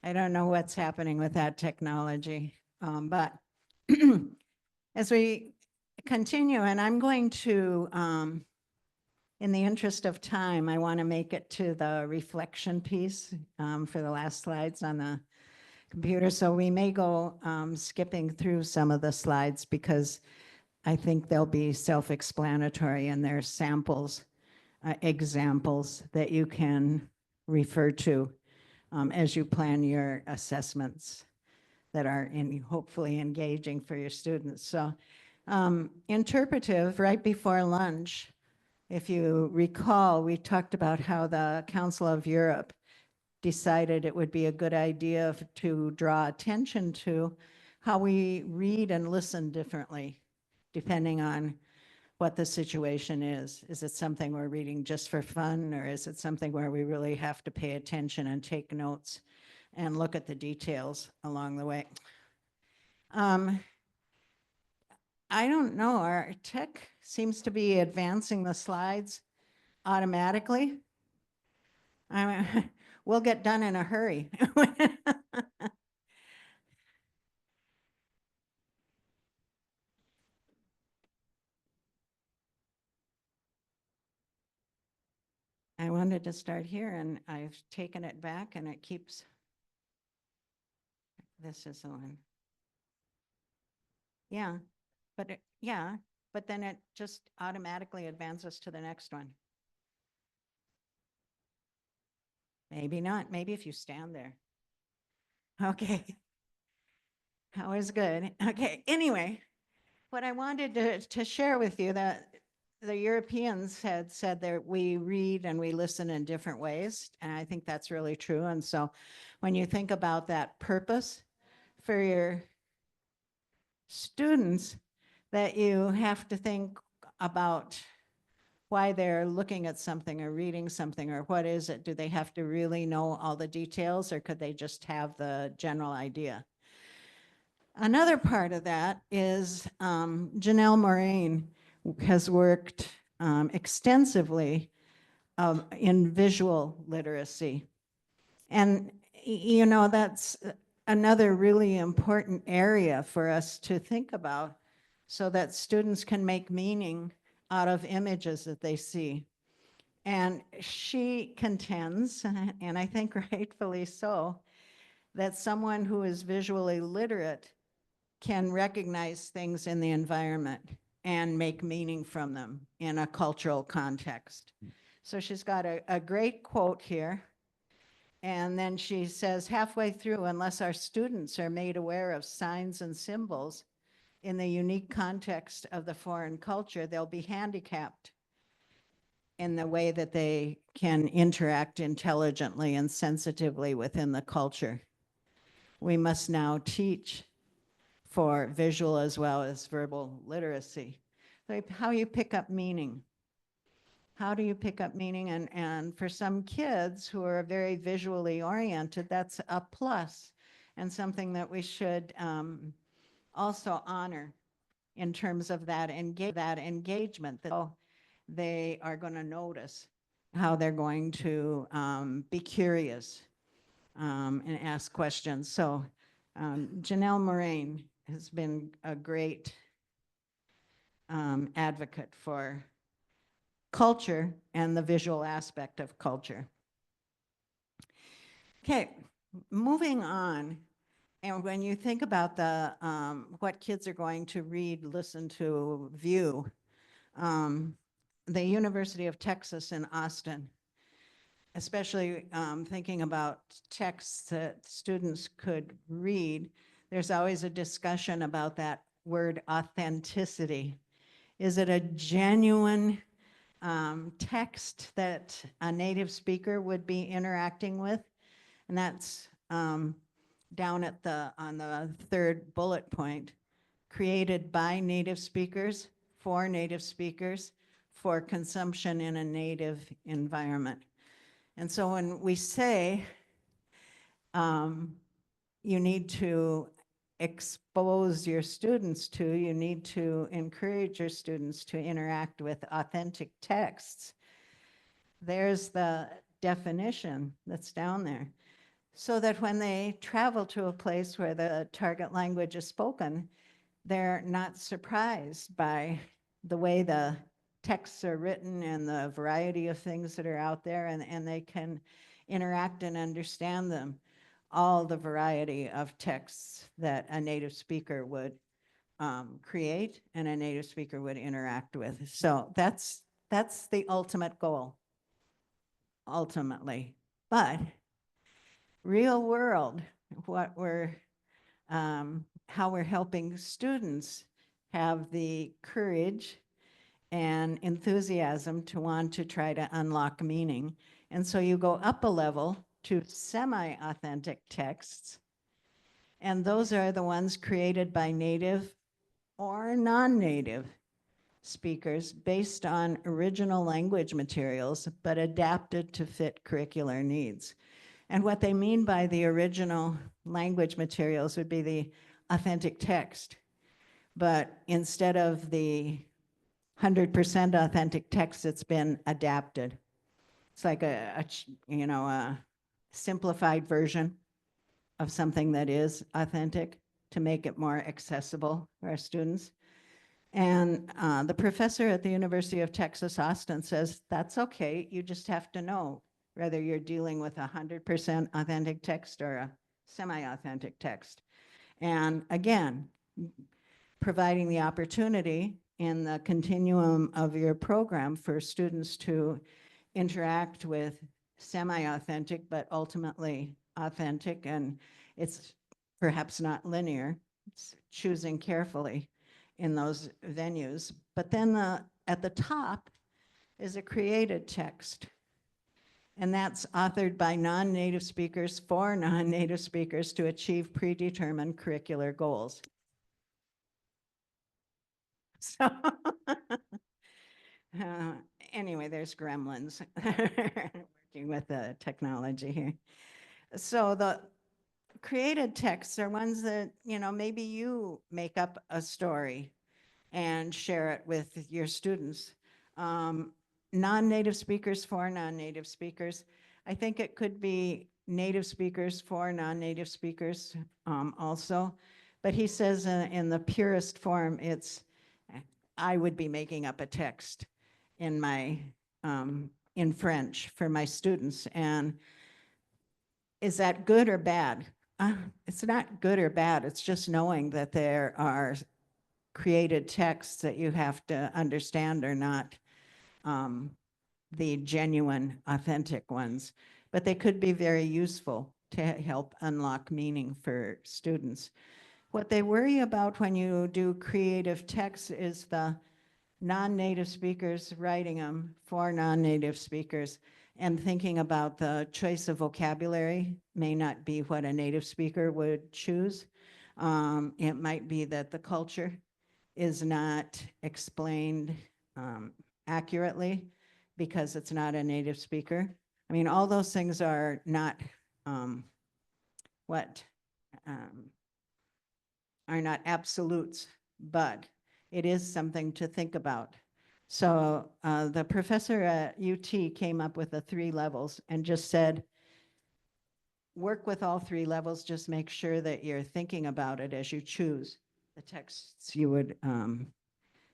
I don't know what's happening with that technology, but as we continue, and I'm going to, in the interest of time, I want to make it to the reflection piece for the last slides on the computer. So we may go skipping through some of the slides because I think they'll be self-explanatory and they're samples, examples that you can refer to as you plan your assessments that are hopefully engaging for your students. So interpretive, right before lunch, if you recall, we talked about how the Council of Europe decided it would be a good idea to draw attention to how we read and listen differently, depending on what the situation is. Is it something we're reading just for fun, or is it something where we really have to pay attention and take notes and look at the details along the way? I don't know, our tech seems to be advancing the slides automatically. We'll get done in a hurry. I wanted to start here and I've taken it back and it keeps, this is the one. Yeah, but then it just automatically advances to the next one. Maybe not, maybe if you stand there. Okay. That was good. Okay, anyway, what I wanted to share with you that the Europeans had said that we read and we listen in different ways, and I think that's really true. And so when you think about that purpose for your students, that you have to think about why they're looking at something or reading something, or what is it? Do they have to really know all the details, or could they just have the general idea? Another part of that is Janelle Moraine has worked extensively in visual literacy. And, you know, that's another really important area for us to think about so that students can make meaning out of images that they see. And she contends, and I think rightfully so, that someone who is visually literate can recognize things in the environment and make meaning from them in a cultural context. So she's got a great quote here. And then she says, halfway through, unless our students are made aware of signs and symbols in the unique context of the foreign culture, they'll be handicapped in the way that they can interact intelligently and sensitively within the culture. We must now teach for visual as well as verbal literacy. So how you pick up meaning. How do you pick up meaning? And for some kids who are very visually oriented, that's a plus and something that we should also honor in terms of that engagement, that they are going to notice, how they're going to be curious and ask questions. So Janelle Moraine has been a great advocate for culture and the visual aspect of culture. Okay, moving on. And when you think about the what kids are going to read, listen to, view, the University of Texas in Austin, especially thinking about texts that students could read, there's always a discussion about that word authenticity. Is it a genuine text that a native speaker would be interacting with? And that's down at on the third bullet point, created by native speakers, for native speakers, for consumption in a native environment. And so when we say you need to expose your students to, you need to encourage your students to interact with authentic texts, there's the definition that's down there. so that when they travel to a place where the target language is spoken, they're not surprised by the way the texts are written and the variety of things that are out there, and they can interact and understand them, all the variety of texts that a native speaker would create and a native speaker would interact with. So that's the ultimate goal, ultimately. But real world, what we're how we're helping students have the courage and enthusiasm to want to try to unlock meaning. And so you go up a level to semi-authentic texts, and those are the ones created by native or non-native speakers based on original language materials, but adapted to fit curricular needs. And what they mean by the original language materials would be the authentic text. But instead of the 100% authentic text, it's been adapted. It's like a simplified version of something that is authentic to make it more accessible for our students. And the professor at the University of Texas, Austin says, that's okay. You just have to know whether you're dealing with 100% authentic text or a semi-authentic text. And again, providing the opportunity in the continuum of your program for students to interact with semi-authentic, but ultimately authentic. And it's perhaps not linear. It's choosing carefully in those venues. But then at the top is a created text. And that's authored by non-native speakers for non-native speakers to achieve predetermined curricular goals. So anyway, there's gremlins working with the technology here. So the created texts are ones that, maybe you make up a story and share it with your students. Non-native speakers for non-native speakers. I think it could be native speakers for non-native speakers also. But he says in the purest form, I would be making up a text in in French for my students. And is that good or bad? It's not good or bad. It's just knowing that there are created texts that you have to understand are not the genuine, authentic ones, but they could be very useful to help unlock meaning for students. What they worry about when you do creative texts is the non-native speakers writing them for non-native speakers and thinking about the choice of vocabulary may not be what a native speaker would choose. It might be that the culture is not explained accurately because it's not a native speaker. I mean, all those things are not are not absolutes, but it is something to think about. So the professor at UT came up with the 3 levels and just said, work with all 3 levels, just make sure that you're thinking about it as you choose the texts you would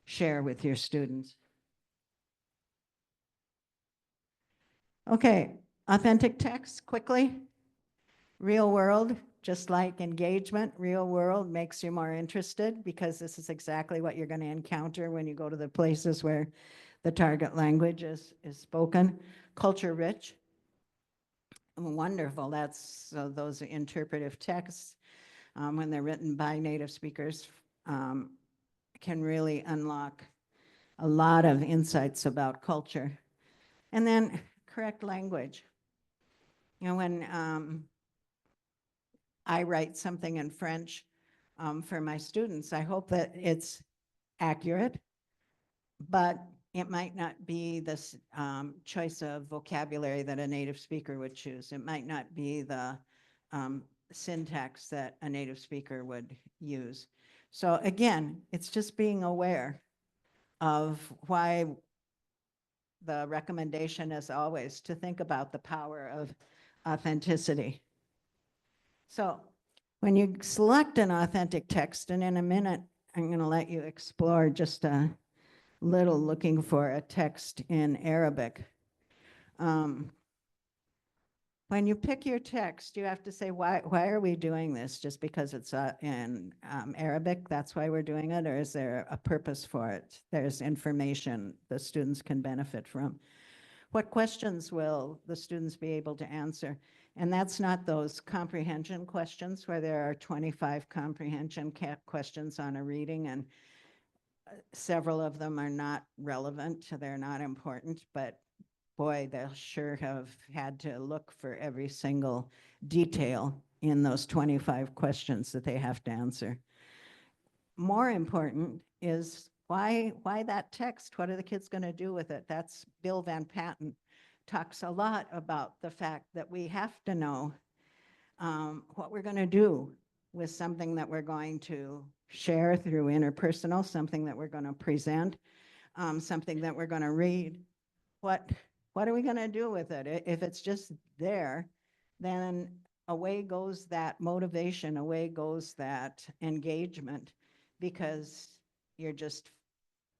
share with your students. Okay, authentic text, quickly. Real world, just like engagement, real world makes you more interested because this is exactly what you're going to encounter when you go to the places where the target language is spoken. Culture rich, wonderful. That's those interpretive texts when they're written by native speakers can really unlock a lot of insights about culture. And then correct language. When I write something in French for my students, I hope that it's accurate, but it might not be this choice of vocabulary that a native speaker would choose. It might not be the syntax that a native speaker would use. So again, it's just being aware of why the recommendation is always to think about the power of authenticity. So when you select an authentic text, and in a minute, I'm going to let you explore just a little looking for a text in Arabic. When you pick your text, you have to say, why are we doing this? Just because it's in Arabic, that's why we're doing it? Or is there a purpose for it? There's information the students can benefit from. What questions will the students be able to answer? And that's not those comprehension questions where there are 25 comprehension questions on a reading, and several of them are not relevant, they're not important, but boy, they'll sure have had to look for every single detail in those 25 questions that they have to answer. More important is why that text? What are the kids going to do with it? That's Bill Van Patten talks a lot about the fact that we have to know what we're going to do with something that we're going to share through interpersonal, something that we're going to present, something that we're going to read. What are we going to do with it? If it's just there, then away goes that motivation, away goes that engagement, because you're just,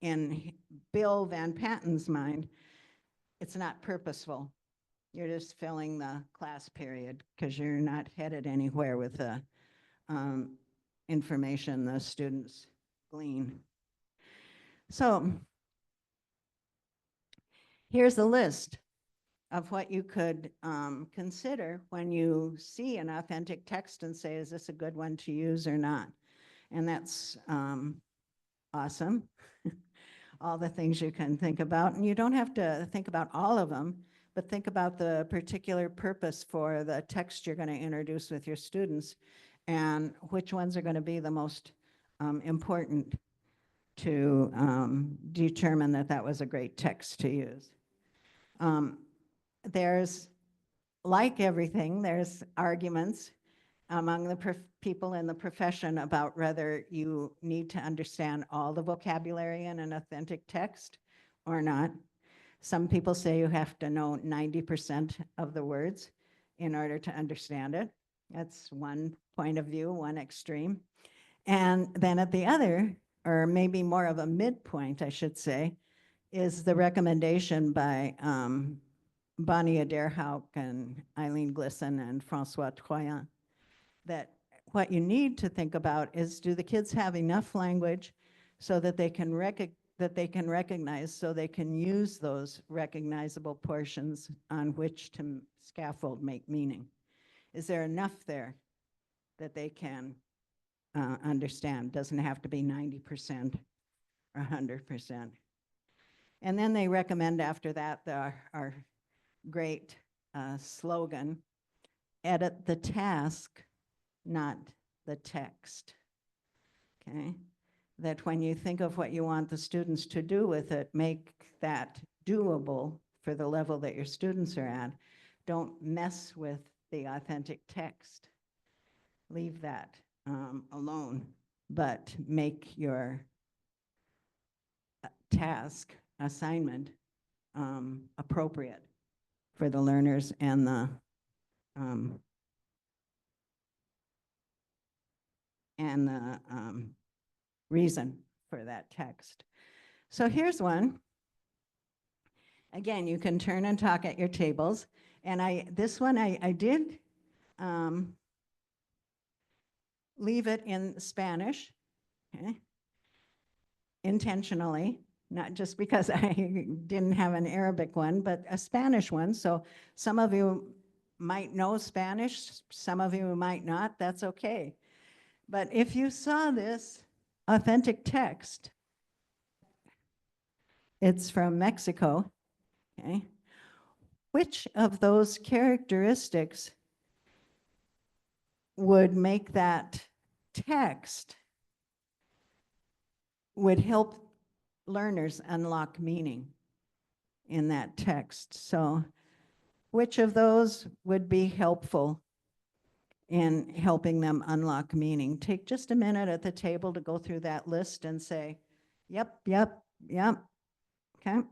in Bill Van Patten's mind, it's not purposeful. You're just filling the class period because you're not headed anywhere with the information the students glean. So here's a list of what you could consider when you see an authentic text and say, is this a good one to use or not? And that's awesome. All the things you can think about. And you don't have to think about all of them, but think about the particular purpose for the text you're going to introduce with your students and which ones are going to be the most important to determine that that was a great text to use. There's, like everything, there's arguments among the people in the profession about whether you need to understand all the vocabulary in an authentic text or not. Some people say you have to know 90% of the words in order to understand it. That's one point of view, one extreme. And then at the other, or maybe more of a midpoint, I should say, is the recommendation by Bonnie Adairhawk and Eileen Glisson and Francois Troyen, that what you need to think about is, do the kids have enough language so that they can recognize, so they can use those recognizable portions on which to scaffold make meaning? Is there enough there that they can understand? Doesn't have to be 90% or 100%. And then they recommend after that our great slogan, edit the task, not the text. Okay? That when you think of what you want the students to do with it, make that doable for the level that your students are at. Don't mess with the authentic text. Leave that alone, but make your task, assignment, appropriate for the learners and the reason for that text. So here's one. Again, you can turn and talk at your tables. And this one I did leave it in Spanish, okay? Intentionally, not just because I didn't have an Arabic one, but a Spanish one. So some of you might know Spanish, some of you might not, that's okay. But if you saw this authentic text, it's from Mexico, okay? Which of those characteristics would make that text, would help learners unlock meaning in that text? So which of those would be helpful in helping them unlock meaning? Take just a minute at the table to go through that list and say, yep, yep, yep, okay?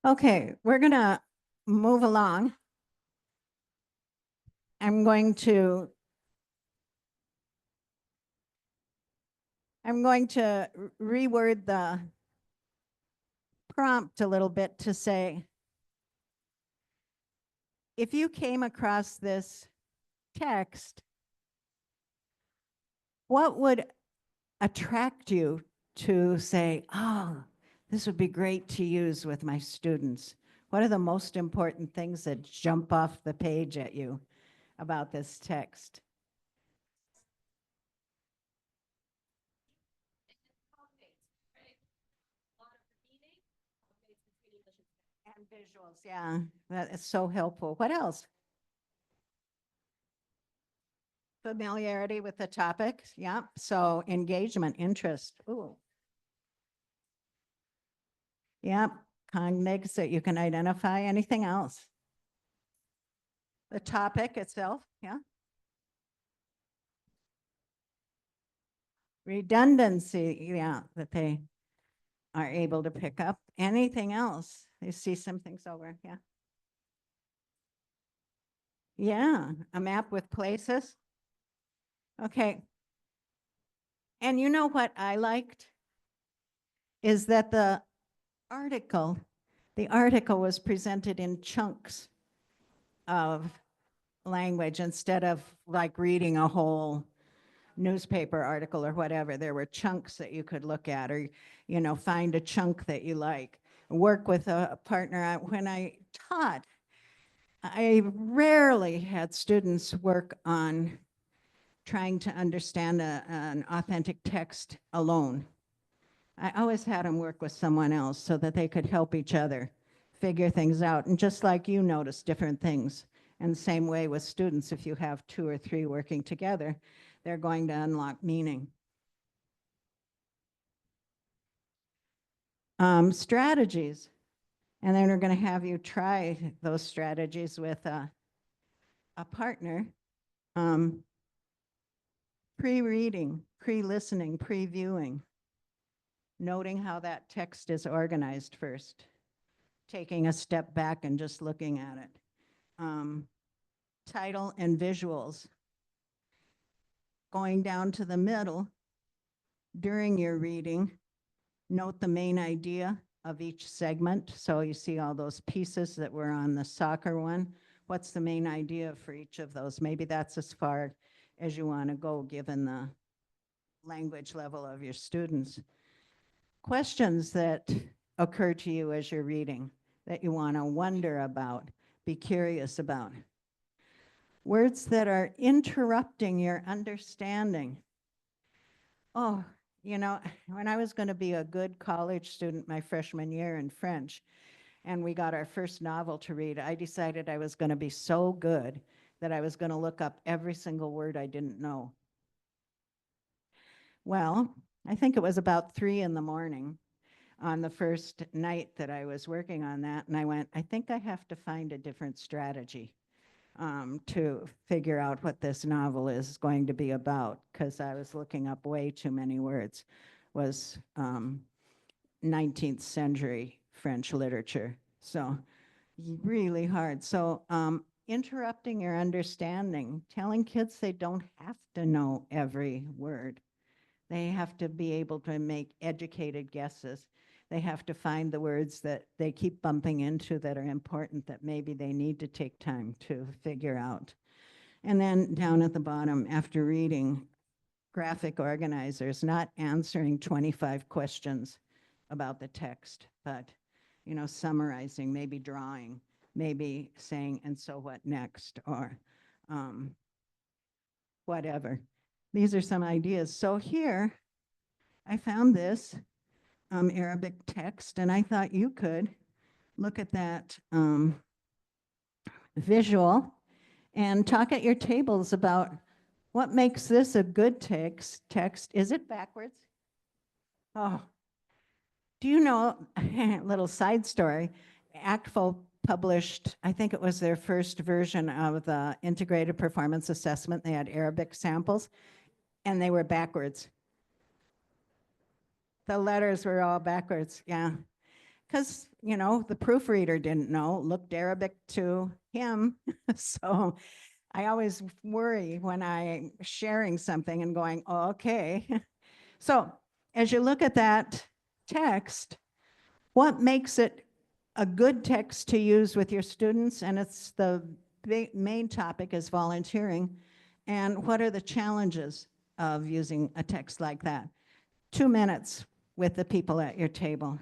Okay, we're gonna move along. I'm going to reword the prompt a little bit to say, if you came across this text, what would attract you to say, oh, this would be great to use with my students? What are the most important things that jump off the page at you about this text? And visuals, yeah, that is so helpful. What else? Familiarity with the topic, yeah. So engagement, interest, ooh, yeah. Cognigs that you can identify. Anything else? The topic itself, yeah. Redundancy, yeah, that they are able to pick up. Anything else? You see some things over, yeah. Yeah, a map with places. Okay. And you know what I liked? Is that article, the article was presented in chunks of language instead of like reading a whole newspaper article or whatever. There were chunks that you could look at, or, you know, find a chunk that you like. Work with a partner. When I taught, I rarely had students work on trying to understand an authentic text alone. I always had them work with someone else so that they could help each other figure things out. And just like you notice different things. And same way with students, if you have 2 or 3 working together, they're going to unlock meaning. Strategies. And then we're going to have you try those strategies with a partner. Pre-reading, pre-listening, pre-viewing, noting how that text is organized first, taking a step back and just looking at it. Title and visuals, going down to the middle during your reading, note the main idea of each segment. So you see all those pieces that were on the soccer one. What's the main idea for each of those? Maybe that's as far as you want to go given the language level of your students. Questions that occur to you as you're reading that you want to wonder about, be curious about. Words that are interrupting your understanding. Oh, you know, when I was going to be a good college student my freshman year in French, and we got our first novel to read, I decided I was going to be so good that I was going to look up every single word I didn't know. Well, I think it was about 3 in the morning on the first night that I was working on that, and I went, I think I have to find a different strategy to figure out what this novel is going to be about, because I was looking up way too many words. Was 19th century French literature, so really hard. So interrupting your understanding, telling kids they don't have to know every word. They have to be able to make educated guesses. They have to find the words that they keep bumping into that are important, that maybe they need to take time to figure out. And then down at the bottom, after reading, graphic organizers, not answering 25 questions about the text, but, you know, summarizing, maybe drawing, maybe saying, and so what next, or whatever. These are some ideas. So here, I found this Arabic text, and I thought you could look at that visual and talk at your tables about what makes this a good text. Is it backwards? Oh, do you know, little side story, ACTFL published, I think it was their first version of the integrated performance assessment. They had Arabic samples, and they were backwards. The letters were all backwards, yeah. because, you know, the proofreader didn't know, looked Arabic to him. So I always worry when I'm sharing something and going, oh, okay. So as you look at that text, what makes it a good text to use with your students? And it's the main topic is volunteering. And what are the challenges of using a text like that? 2 minutes with the people at your table.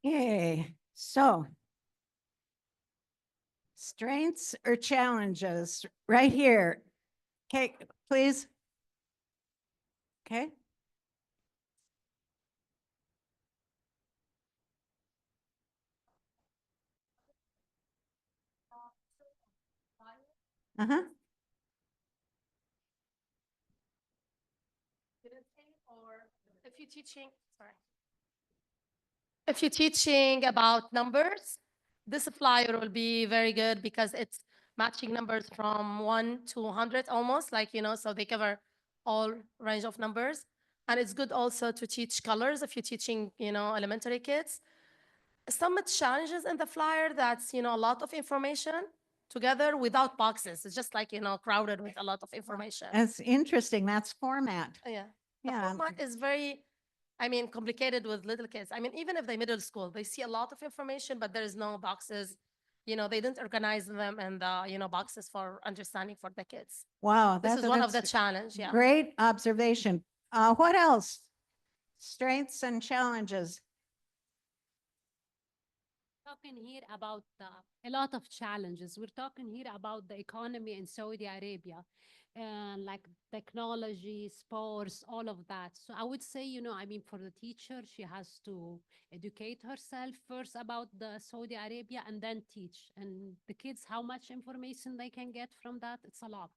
Okay, so strengths or challenges right here. Okay, please. Okay. Uh-huh. Or if you're teaching, sorry. If you're teaching about numbers, this flyer will be very good because it's matching numbers from 1 to 100 almost, like, so they cover all range of numbers. And it's good also to teach colors if you're teaching, elementary kids. Some challenges in the flyer that's, a lot of information together without boxes. It's just like, crowded with a lot of information. That's interesting. That's format. Yeah. The Yeah. format is very, complicated with little kids. Even if they're middle school, they see a lot of information, but there's no boxes. They didn't organize them in the, boxes for understanding for the kids. Wow. This is one of the that's challenge, yeah. great observation. What else? Strengths and challenges. Talking here about a lot of challenges. We're talking here about the economy in Saudi Arabia and like technology, sports, all of that. So I would say, for the teacher, she has to educate herself first about the Saudi Arabia and then teach. And the kids, how much information they can get from that, it's a lot.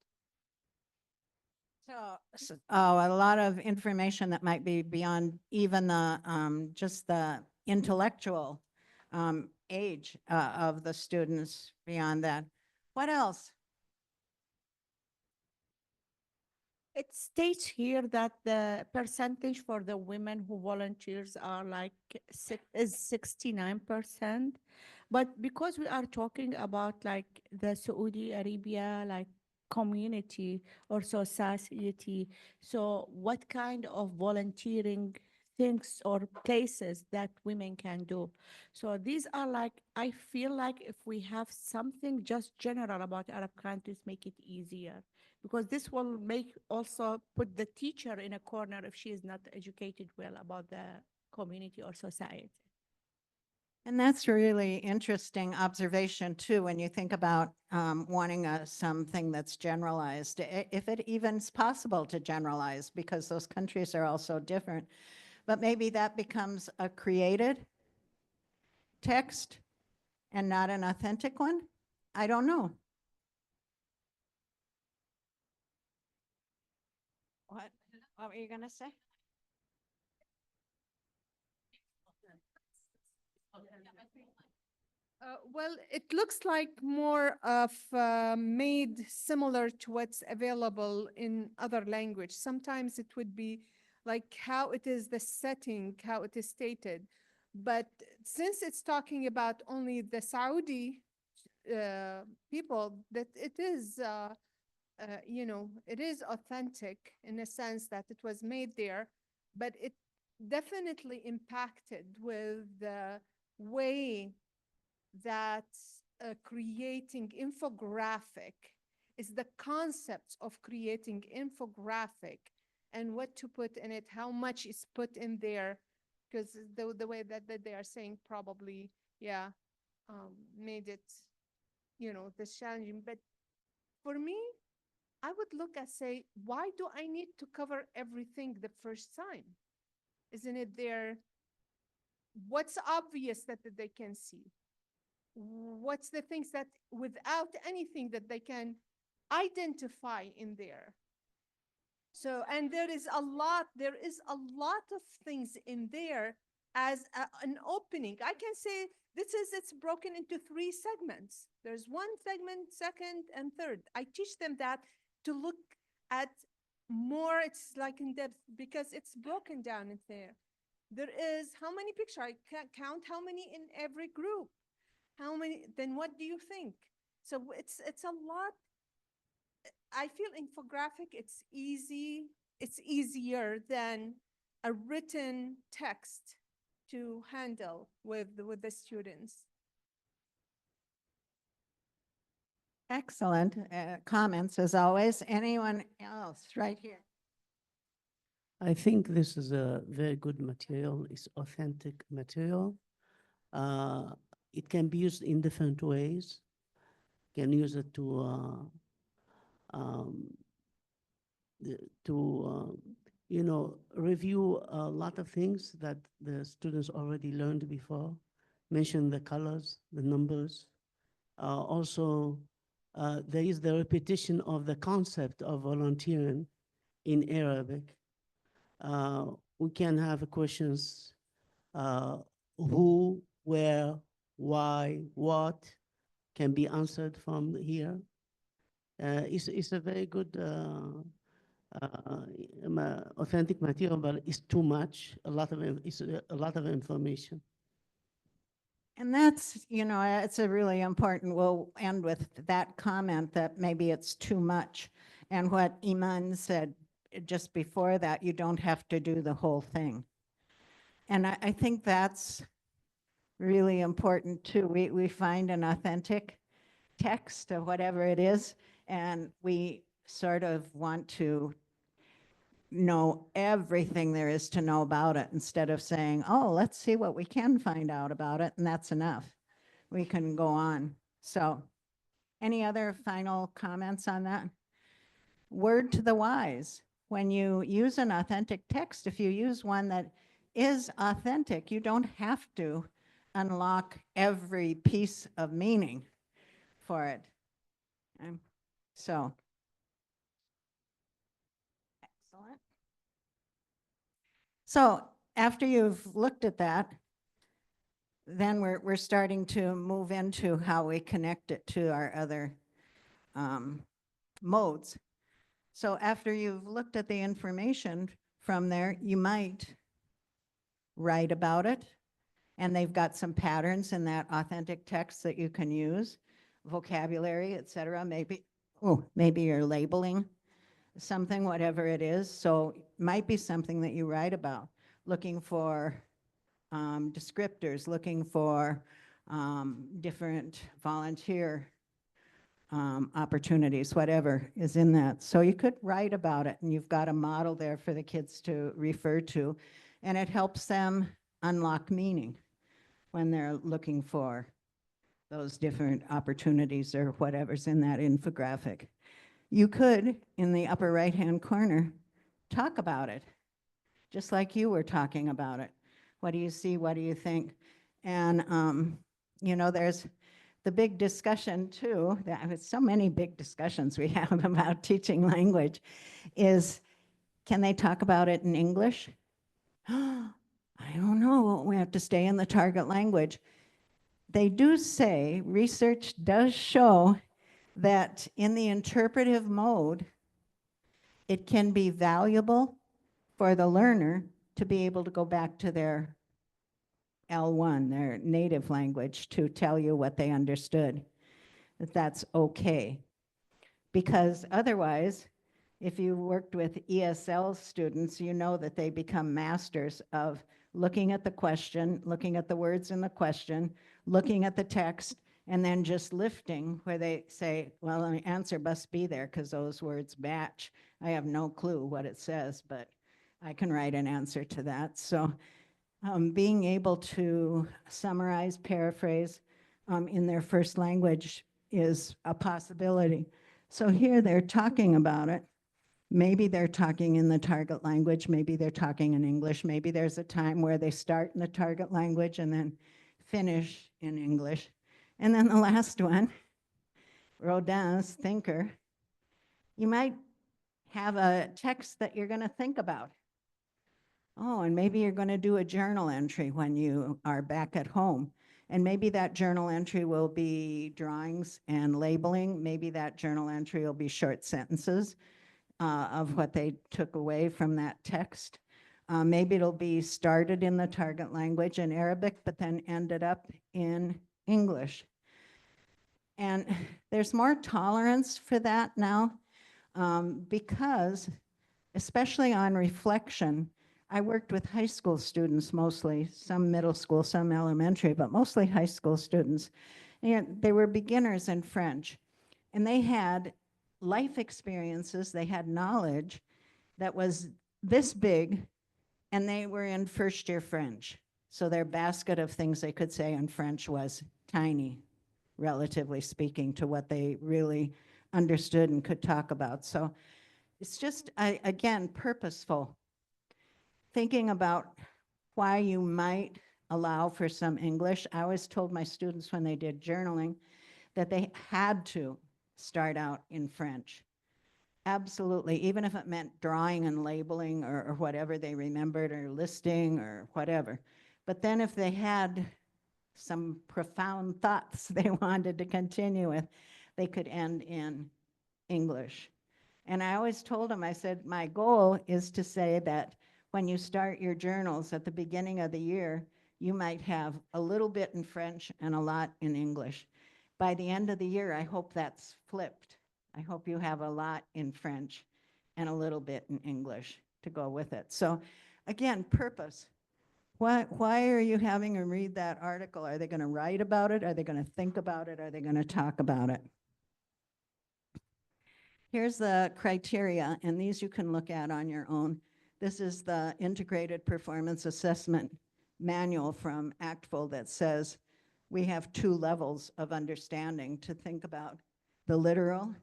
So, a lot of information that might be beyond even the, just the intellectual age of the students beyond that. What else? It states here that the percentage for the women who volunteers are like is 69%. But because we are talking about like the Saudi Arabia, like community or society, so what kind of volunteering things or places that women can do? So these are like, I feel like if we have something just general about Arab countries, make it easier, because this will make also put the teacher in a corner if she is not educated well about the community or society. And that's a really interesting observation too, when you think about wanting something that's generalized, if it even is possible to generalize, because those countries are all so different. But maybe that becomes a created text and not an authentic one. I don't know. What were you going to say? Well, it looks like more of made similar to what's available in other language. Sometimes it would be like how it is the setting, how it is stated. But since it's talking about only the Saudi people, that it is, it is authentic in a sense that it was made there, but it definitely impacted with the way that creating infographic is the concept of creating infographic and what to put in it, how much is put in there, because the way that they are saying probably, yeah, made it, this challenging. But for me, I would look and say, why do I need to cover everything the first time? Isn't it there? What's obvious that they can see? What's the things that without anything that they can identify in there? So, and there is a lot of things in there as an opening. I can say it's broken into 3 segments. There's 1 segment, second, and third. I teach them that to look at more, it's like in depth, because it's broken down in there. There is how many pictures? I can't count how many in every group. How many, then what do you think? So it's a lot. I feel infographic, it's easier than a written text to handle with the students. Excellent comments as always. Anyone else right here? I think this is a very good material. It's authentic material. It can be used in different ways. You can use it to review a lot of things that the students already learned before. Mention the colors, the numbers. Also, there is the repetition of the concept of volunteering in Arabic. We can have questions, who, where, why, what, can be answered from here. It's a very good authentic material, but it's too much. It's a lot of information. And that's, it's a really important, we'll end with that comment that maybe it's too much. And what Iman said just before that, you don't have to do the whole thing. And I think that's really important too. We find an authentic text of whatever it is, and we sort of want to know everything there is to know about it instead of saying, oh, let's see what we can find out about it, and that's enough. We can go on. So any other final comments on that? Word to the wise. When you use an authentic text, if you use one that is authentic, you don't have to unlock every piece of meaning for it. So, excellent. So after you've looked at that, then we're starting to move into how we connect it to our other modes. So after you've looked at the information from there, you might write about it, and they've got some patterns in that authentic text that you can use, vocabulary, etc. Maybe you're labeling something, whatever it is. So it might be something that you write about, looking for descriptors, looking for different volunteer opportunities, whatever is in that. So you could write about it, and you've got a model there for the kids to refer to, and it helps them unlock meaning when they're looking for those different opportunities or whatever's in that infographic. You could, in the upper right-hand corner, talk about it, just like you were talking about it. What do you see? What do you think? And, there's the big discussion too, that so many big discussions we have about teaching language, is can they talk about it in English? I don't know, we have to stay in the target language. They do say, research does show that in the interpretive mode, it can be valuable for the learner to be able to go back to their L1, their native language, to tell you what they understood, that's okay. Because otherwise, if you worked with ESL students, you know that they become masters of looking at the question, looking at the words in the question, looking at the text, and then just lifting where they say, well, the answer must be there because those words match. I have no clue what it says, but I can write an answer to that. So being able to summarize, paraphrase in their first language is a possibility. So here they're talking about it. Maybe they're talking in the target language, maybe they're talking in English, maybe there's a time where they start in the target language and then finish in English. And then the last one, Rodin's thinker, you might have a text that you're going to think about. Oh, and maybe you're going to do a journal entry when you are back at home. And maybe that journal entry will be drawings and labeling. Maybe that journal entry will be short sentences of what they took away from that text. Maybe it'll be started in the target language in Arabic, but then ended up in English. And there's more tolerance for that now because, especially on reflection, I worked with high school students mostly, some middle school, some elementary, but mostly high school students. And they were beginners in French. And they had life experiences, they had knowledge that was this big, and they were in first year French. So their basket of things they could say in French was tiny, relatively speaking, to what they really understood and could talk about. So it's just, again, purposeful. Thinking about why you might allow for some English. I always told my students when they did journaling that they had to start out in French. Absolutely, even if it meant drawing and labeling or whatever they remembered, or listing or whatever. But then if they had some profound thoughts they wanted to continue with, they could end in English. And I always told them, I said, my goal is to say that when you start your journals at the beginning of the year, you might have a little bit in French and a lot in English. By the end of the year, I hope that's flipped. I hope you have a lot in French and a little bit in English to go with it. So again, purpose. Why are you having them read that article? Are they going to write about it? Are they going to think about it? Are they going to talk about it? Here's the criteria, and these you can look at on your own. This is the Integrated Performance Assessment Manual from ACTFL that says we have 2 levels of understanding to think about: the literal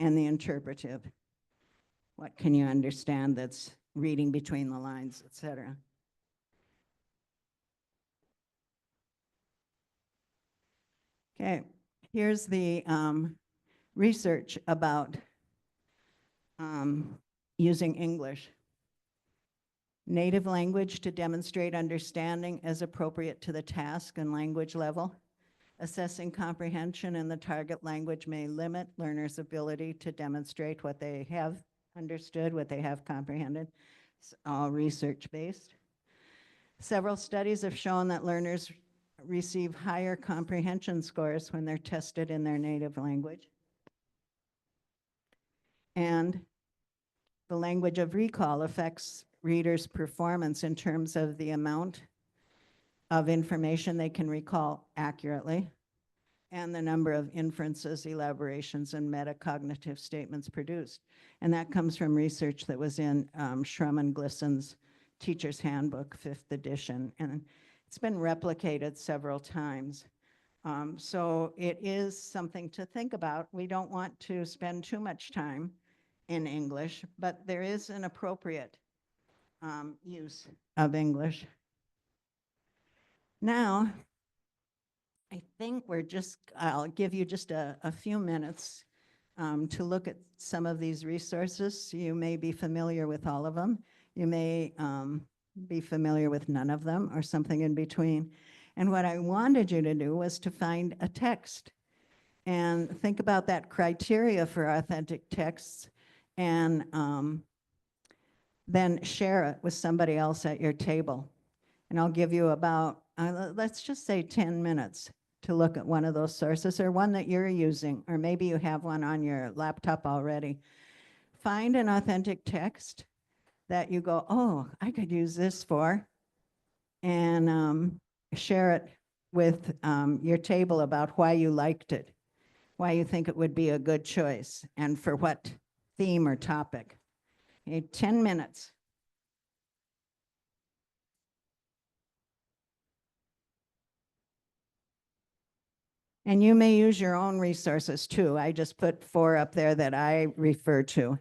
and the interpretive. What can you understand that's reading between the lines, et cetera? Okay, here's the research about using English. Native language to demonstrate understanding as appropriate to the task and language level. Assessing comprehension in the target language may limit learners' ability to demonstrate what they have understood, what they have comprehended. It's all research-based. Several studies have shown that learners receive higher comprehension scores when they're tested in their native language. And the language of recall affects readers' performance in terms of the amount of information they can recall accurately and the number of inferences, elaborations, and metacognitive statements produced. And that comes from research that was in Shrum and Glisson's Teacher's Handbook, 5th edition. And it's been replicated several times. So it is something to think about. We don't want to spend too much time in English, but there is an appropriate use of English. Now, I think I'll give you just a few minutes to look at some of these resources. You may be familiar with all of them. You may be familiar with none of them or something in between. And what I wanted you to do was to find a text and think about that criteria for authentic texts, and then share it with somebody else at your table. And I'll give you about, let's just say 10 minutes to look at one of those sources, or one that you're using, or maybe you have one on your laptop already. Find an authentic text that you go, oh, I could use this for, and share it with your table about why you liked it, why you think it would be a good choice, and for what theme or topic. Okay, 10 minutes. And you may use your own resources too. I just put 4 up there that I refer to.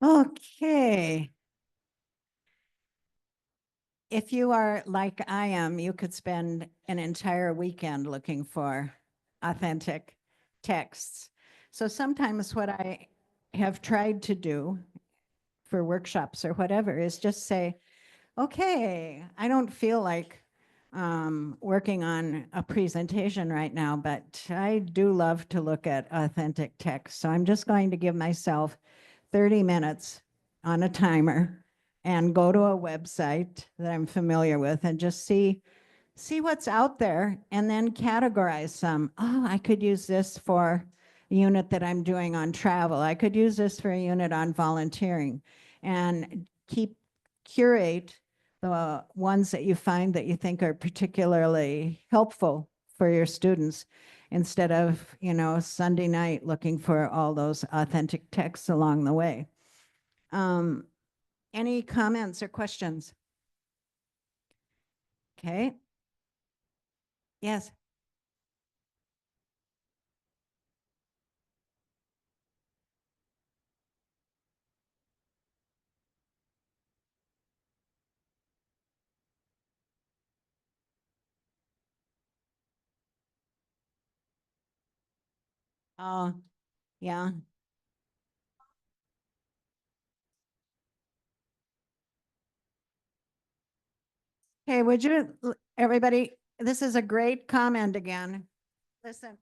Okay. If you are like I am, you could spend an entire weekend looking for authentic texts. So sometimes what I have tried to do for workshops or whatever is just say, okay, I don't feel like working on a presentation right now, but I do love to look at authentic text. So I'm just going to give myself 30 minutes on a timer and go to a website that I'm familiar with and just see what's out there and then categorize some. Oh, I could use this for a unit that I'm doing on travel. I could use this for a unit on volunteering, and curate the ones that you find that you think are particularly helpful for your students, instead of, Sunday night looking for all those authentic texts along the way. Any comments or questions? Okay. Yes. Oh, yeah. Okay, would you, everybody, this is a great comment again. Listen.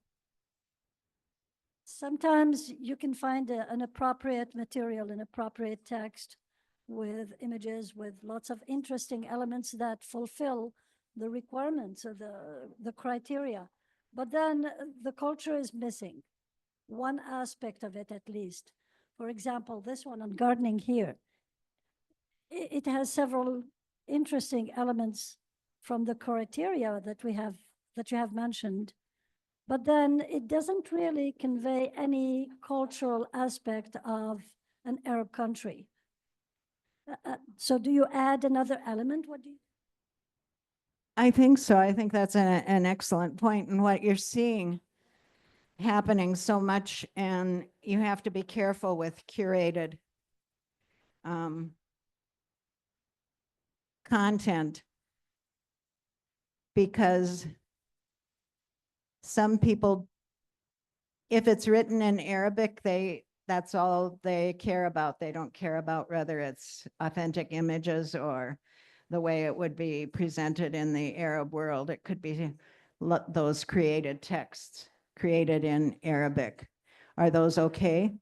Sometimes you can find an appropriate material, an appropriate text with images, with lots of interesting elements that fulfill the requirements or the criteria. But then the culture is missing one aspect of it at least. For example, this one on gardening here, it has several interesting elements from the criteria that you have mentioned, but then it doesn't really convey any cultural aspect of an Arab country. So do you add another element? What do you? I think so. I think that's an excellent point, and what you're seeing happening so much, and you have to be careful with curated content, because some people, if it's written in Arabic, that's all they care about. They don't care about whether it's authentic images or the way it would be presented in the Arab world. It could be those created texts created in Arabic. Are those okay?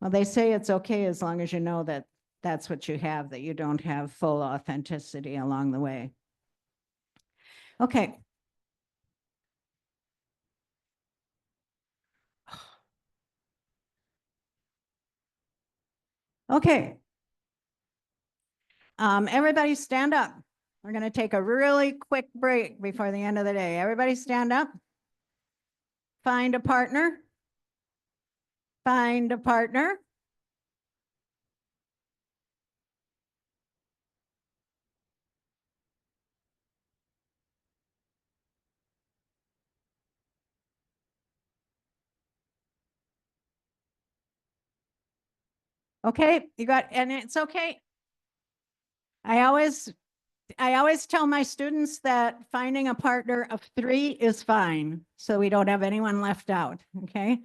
Well, they say it's okay as long as you know that that's what you have, that you don't have full authenticity along the way. Okay. Okay. Everybody stand up. We're going to take a really quick break before the end of the day. Everybody stand up. Find a partner. Find a partner. Okay, you got, and it's okay. I always tell my students that finding a partner of 3 is fine, so we don't have anyone left out, okay?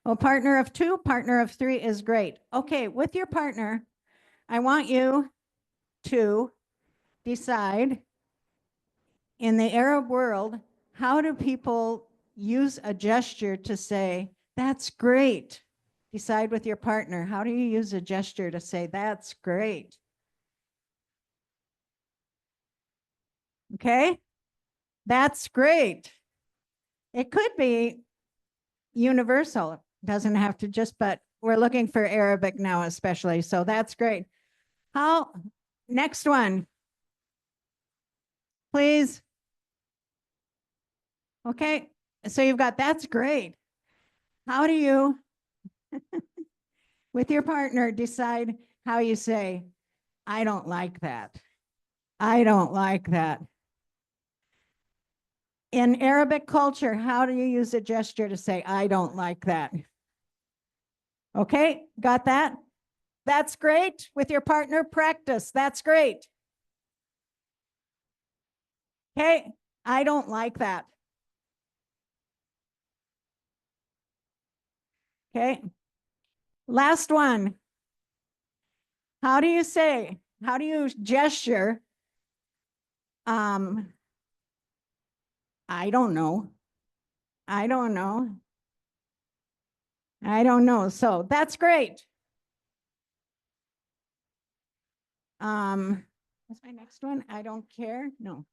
Well, partner of 2, partner of 3 is great. Okay, with your partner, I want you to decide, in the Arab world, how do people use a gesture to say, that's great? Decide with your partner, how do you use a gesture to say, that's great? Okay, that's great. It could be universal. It doesn't have to just, but we're looking for Arabic now especially, so that's great. Next one, please. Okay, so you've got, that's great. How do you, with your partner, decide how you say, I don't like that? I don't like that. In Arabic culture, how do you use a gesture to say, I don't like that? Okay, got that? That's great. With your partner, practice. That's great. Okay, I don't like that. Okay. Last one. How do you say, how do you gesture? I don't know. I don't know. I don't know. So that's great. What's my next one? I don't care. No.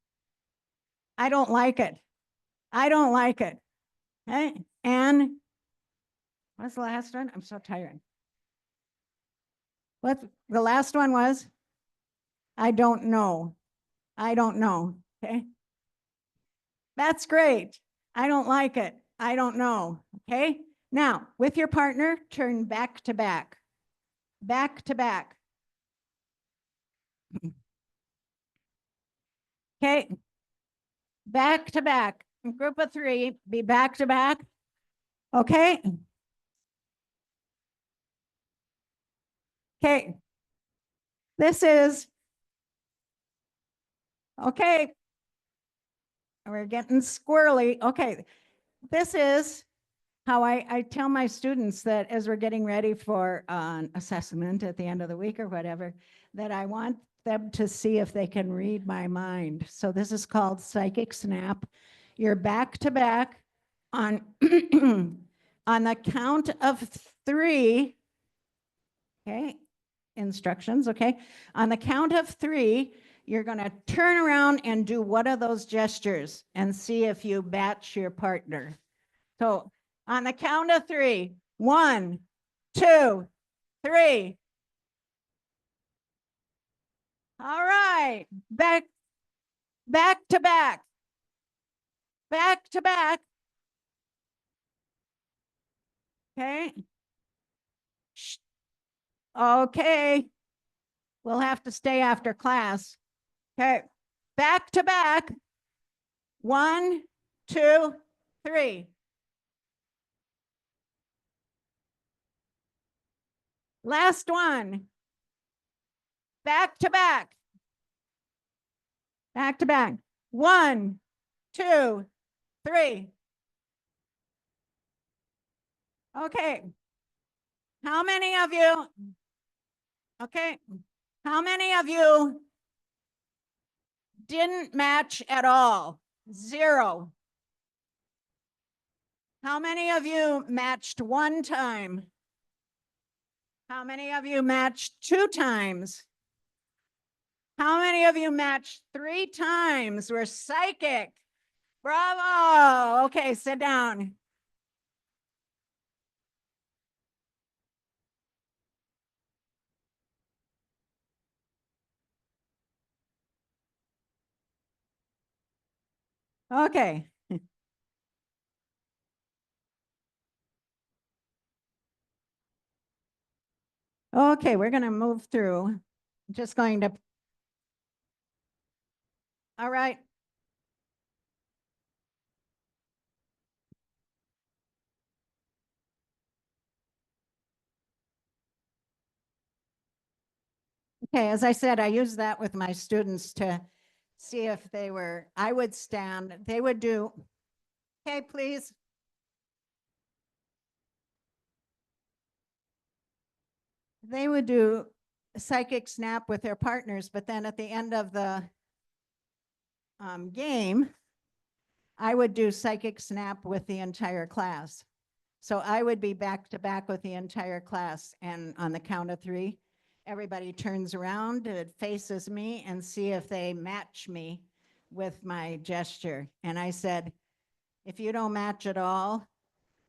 I don't like it. I don't like it. Okay. And what's the last one? I'm so tired. What the last one was? I don't know. I don't know. Okay. That's great. I don't like it. I don't know. Okay. Now, with your partner, turn back to back. Back to back. Okay. Back to back. Group of three, be back to back. Okay. Okay. This is, okay. We're getting squirrely. Okay. This is how I tell my students that as we're getting ready for an assessment at the end of the week or whatever, that I want them to see if they can read my mind. So this is called psychic snap. You're back to back on, on the count of three. Okay, instructions, okay? On the count of three, you're going to turn around and do one of those gestures and see if you match your partner. So on the count of three, 1, 2, 3. All right, back to back, back to back. Okay. Shh. Okay. We'll have to stay after class. Okay, back to back. 1, 2, 3. Last one. Back to back. Back to back. 1, 2, 3. Okay. How many of you? Okay. How many of you didn't match at all? 0. How many of you matched 1 time? How many of you matched 2 times? How many of you matched 3 times? We're psychic. Bravo. Okay, sit down. Okay. Okay, we're going to move through. Just going to. All right. Okay, as I said, I use that with my students to see if they were, I would stand, they would do, okay, please. They would do a psychic snap with their partners, but then at the end of the game, I would do psychic snap with the entire class. So I would be back to back with the entire class, and on the count of 3, everybody turns around, it faces me, and see if they match me with my gesture. And I said, if you don't match at all,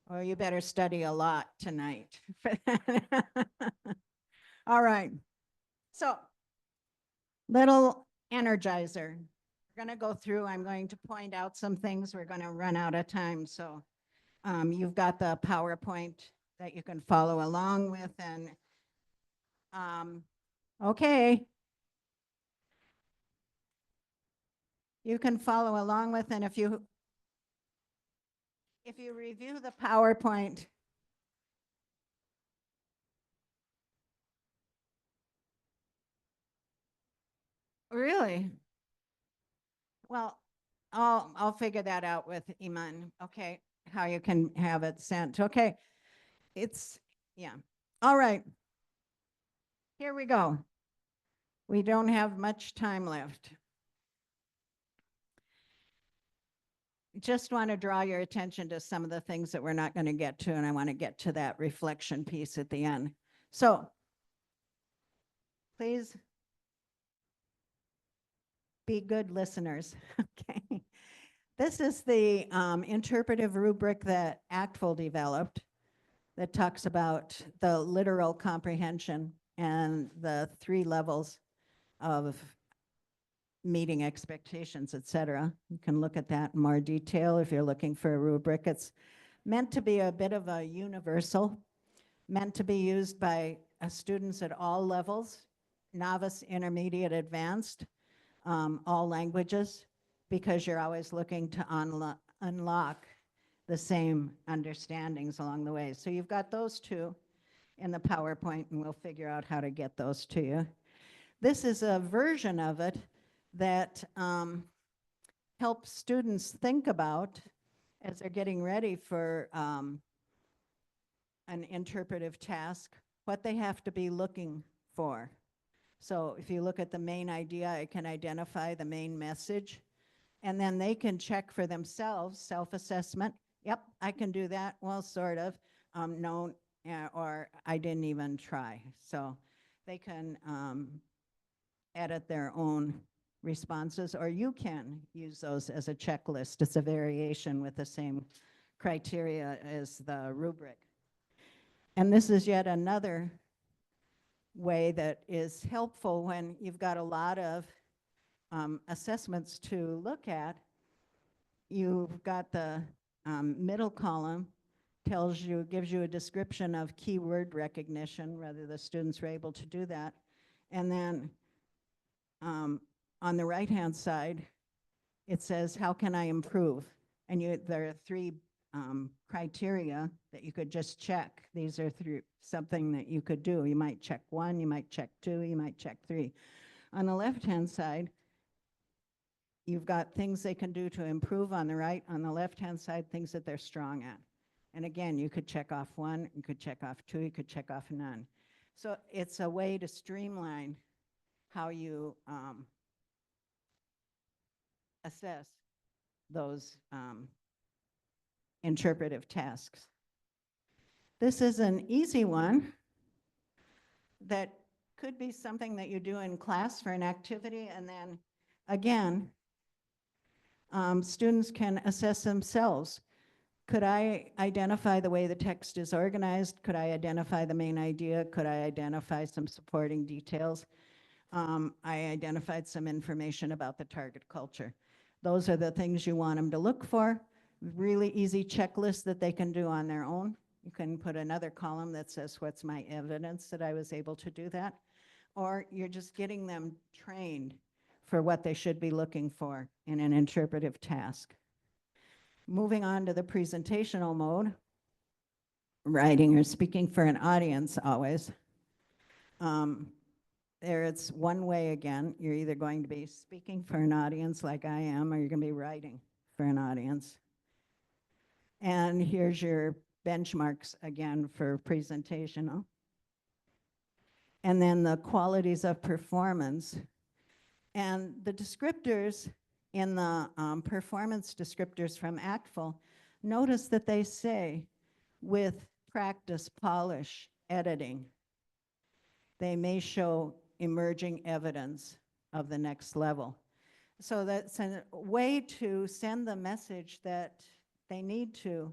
well, you better study a lot tonight. All right. So, little energizer. We're going to go through. I'm going to point out some things. We're going to run out of time. So, you've got the PowerPoint that you can follow along with. And okay. You can follow along with, and if you review the PowerPoint, Really? Well, I'll figure that out with Iman. Okay, how you can have it sent. Okay, yeah. All right. Here we go. We don't have much time left. Just want to draw your attention to some of the things that we're not going to get to, and I want to get to that reflection piece at the end. So, please be good listeners, okay? This is the interpretive rubric that ACTFL developed that talks about the literal comprehension and the 3 levels of meeting expectations, et cetera. You can look at that in more detail if you're looking for a rubric. It's meant to be a bit of a universal, meant to be used by students at all levels, novice, intermediate, advanced, all languages, because you're always looking to unlock the same understandings along the way. So you've got those 2 in the PowerPoint, and we'll figure out how to get those to you. This is a version of it that helps students think about, as they're getting ready for an interpretive task, what they have to be looking for. So if you look at the main idea, it can identify the main message, and then they can check for themselves, self-assessment. Yep, I can do that. Well, sort of. No, or I didn't even try. So they can edit their own responses, or you can use those as a checklist. It's a variation with the same criteria as the rubric. And this is yet another way that is helpful when you've got a lot of assessments to look at. You've got the middle column gives you a description of keyword recognition, whether the students were able to do that. And then on the right-hand side, it says, how can I improve? And there are 3 criteria that you could just check. These are something that you could do. You might check 1, you might check 2, you might check 3. On the left-hand side, you've got things they can do to improve on the right. On the left-hand side, things that they're strong at. And again, you could check off 1, you could check off 2, you could check off none. So it's a way to streamline how you assess those interpretive tasks. This is an easy one that could be something that you do in class for an activity, and then again, students can assess themselves. Could I identify the way the text is organized? Could I identify the main idea? Could I identify some supporting details? I identified some information about the target culture. Those are the things you want them to look for. Really easy checklist that they can do on their own. You can put another column that says, what's my evidence that I was able to do that? Or you're just getting them trained for what they should be looking for in an interpretive task. Moving on to the presentational mode, writing or speaking for an audience always. There it's one way again. You're either going to be speaking for an audience like I am, or you're going to be writing for an audience. And here's your benchmarks again for presentational. And then the qualities of performance. And the descriptors in the performance descriptors from ACTFL, notice that they say with practice, polish, editing, they may show emerging evidence of the next level. So that's a way to send the message that they need to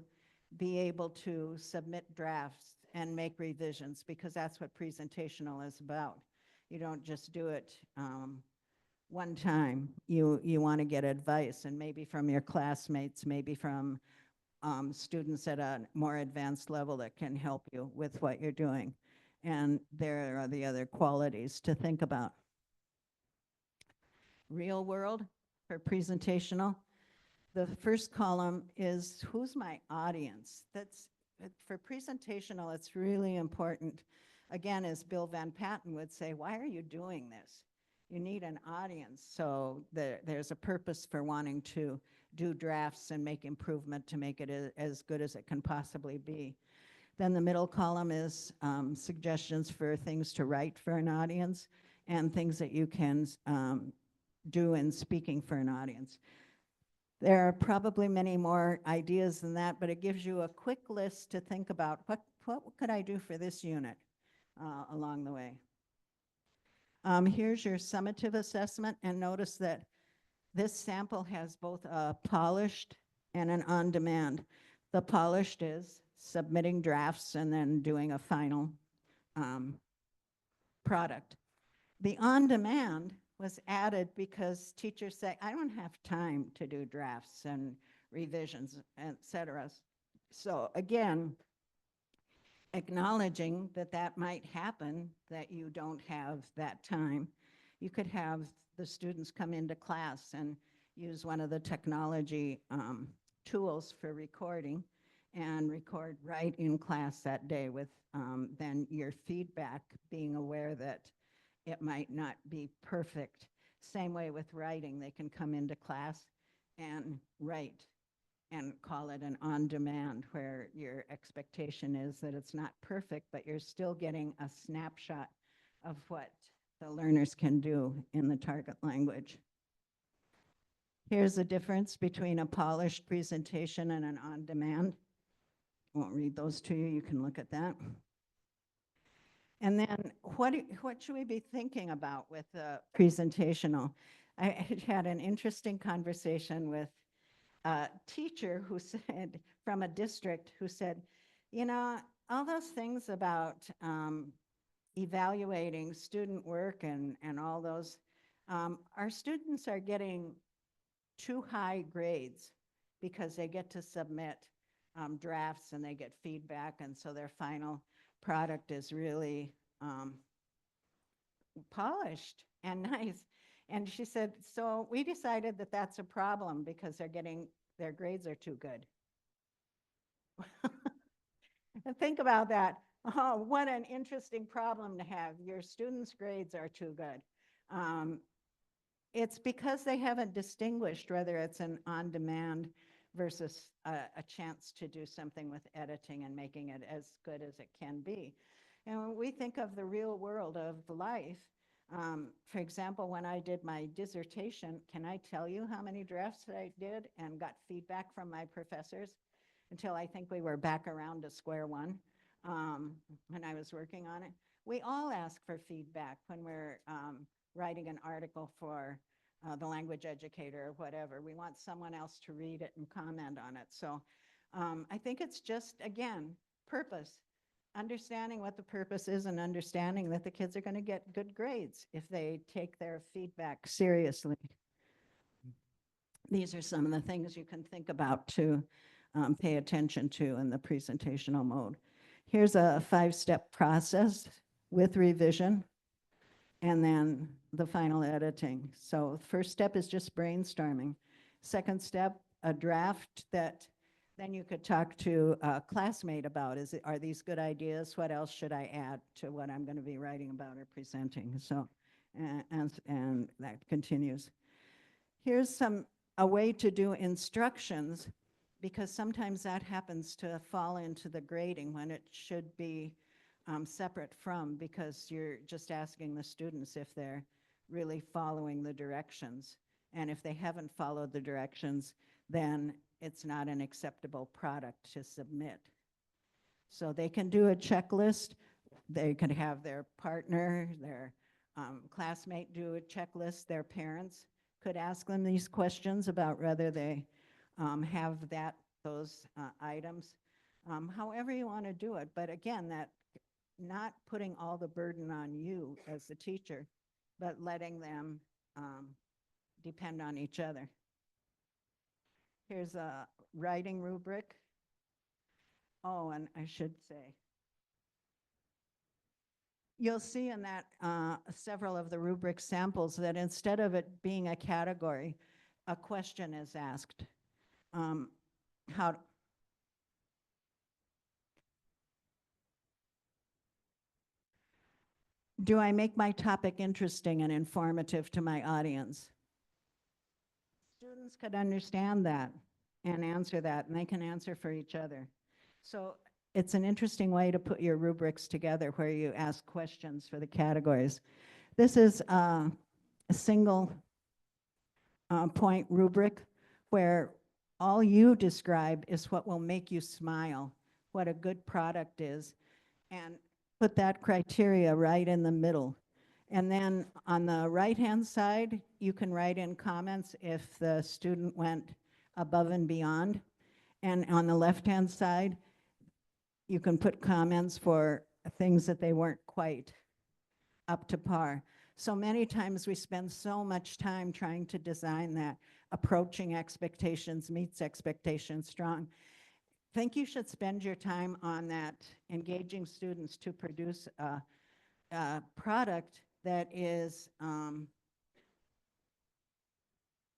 be able to submit drafts and make revisions, because that's what presentational is about. You don't just do it one time. You want to get advice, and maybe from your classmates, maybe from students at a more advanced level that can help you with what you're doing. And there are the other qualities to think about. Real world for presentational. The first column is who's my audience. That's for presentational, it's really important. Again, as Bill Van Patten would say, why are you doing this? You need an audience. So there's a purpose for wanting to do drafts and make improvement to make it as good as it can possibly be. Then the middle column is suggestions for things to write for an audience and things that you can do in speaking for an audience. There are probably many more ideas than that, but it gives you a quick list to think about what could I do for this unit along the way. Here's your summative assessment, and notice that this sample has both a polished and an on-demand. The polished is submitting drafts and then doing a final product. The on-demand was added because teachers say, I don't have time to do drafts and revisions, et cetera. So again, acknowledging that that might happen, that you don't have that time. You could have the students come into class and use one of the technology tools for recording and record right in class that day with then your feedback, being aware that it might not be perfect. Same way with writing, they can come into class and write and call it an on-demand, where your expectation is that it's not perfect, but you're still getting a snapshot of what the learners can do in the target language. Here's the difference between a polished presentation and an on-demand. Won't read those to you, you can look at that. And then what should we be thinking about with the presentational? I had an interesting conversation with a teacher who said, from a district, who said, you know, all those things about evaluating student work and all those, our students are getting too high grades because they get to submit drafts and they get feedback, and so their final product is really polished and nice. And she said, so we decided that that's a problem because their grades are too good. And think about that. Oh, what an interesting problem to have. Your students' grades are too good. It's because they haven't distinguished whether it's an on-demand versus a chance to do something with editing and making it as good as it can be. And when we think of the real world of life, for example, when I did my dissertation, can I tell you how many drafts I did and got feedback from my professors until I think we were back around to square one when I was working on it? We all ask for feedback when we're writing an article for the language educator or whatever. We want someone else to read it and comment on it. So I think it's just, again, purpose. Understanding what the purpose is and understanding that the kids are going to get good grades if they take their feedback seriously. These are some of the things you can think about to pay attention to in the presentational mode. Here's a 5-step process with revision and then the final editing. So first step is just brainstorming. Second step, a draft that then you could talk to a classmate about. Are these good ideas? What else should I add to what I'm going to be writing about or presenting? So, and that continues. Here's a way to do instructions, because sometimes that happens to fall into the grading when it should be separate from, because you're just asking the students if they're really following the directions. And if they haven't followed the directions, then it's not an acceptable product to submit. So they can do a checklist. They could have their partner, their classmate do a checklist. Their parents could ask them these questions about whether they have those items. However you want to do it. But again, that not putting all the burden on you as the teacher, but letting them depend on each other. Here's a writing rubric. Oh, and I should say, you'll see in that several of the rubric samples that instead of it being a category, a question is asked. Do I make my topic interesting and informative to my audience? Students could understand that and answer that, and they can answer for each other. So it's an interesting way to put your rubrics together where you ask questions for the categories. This is a single point rubric where all you describe is what will make you smile, what a good product is, and put that criteria right in the middle. And then on the right-hand side, you can write in comments if the student went above and beyond. And on the left-hand side, you can put comments for things that they weren't quite up to par. So many times we spend so much time trying to design that approaching expectations, meets expectations strong. Think you should spend your time on that, engaging students to produce a product that is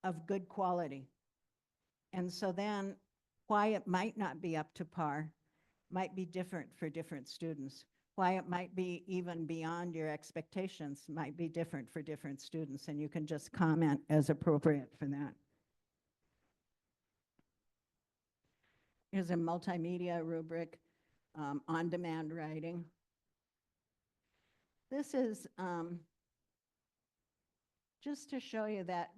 of good quality. And so then why it might not be up to par might be different for different students. Why it might be even beyond your expectations might be different for different students, and you can just comment as appropriate for that. Here's a multimedia rubric, on-demand writing. This is just to show you that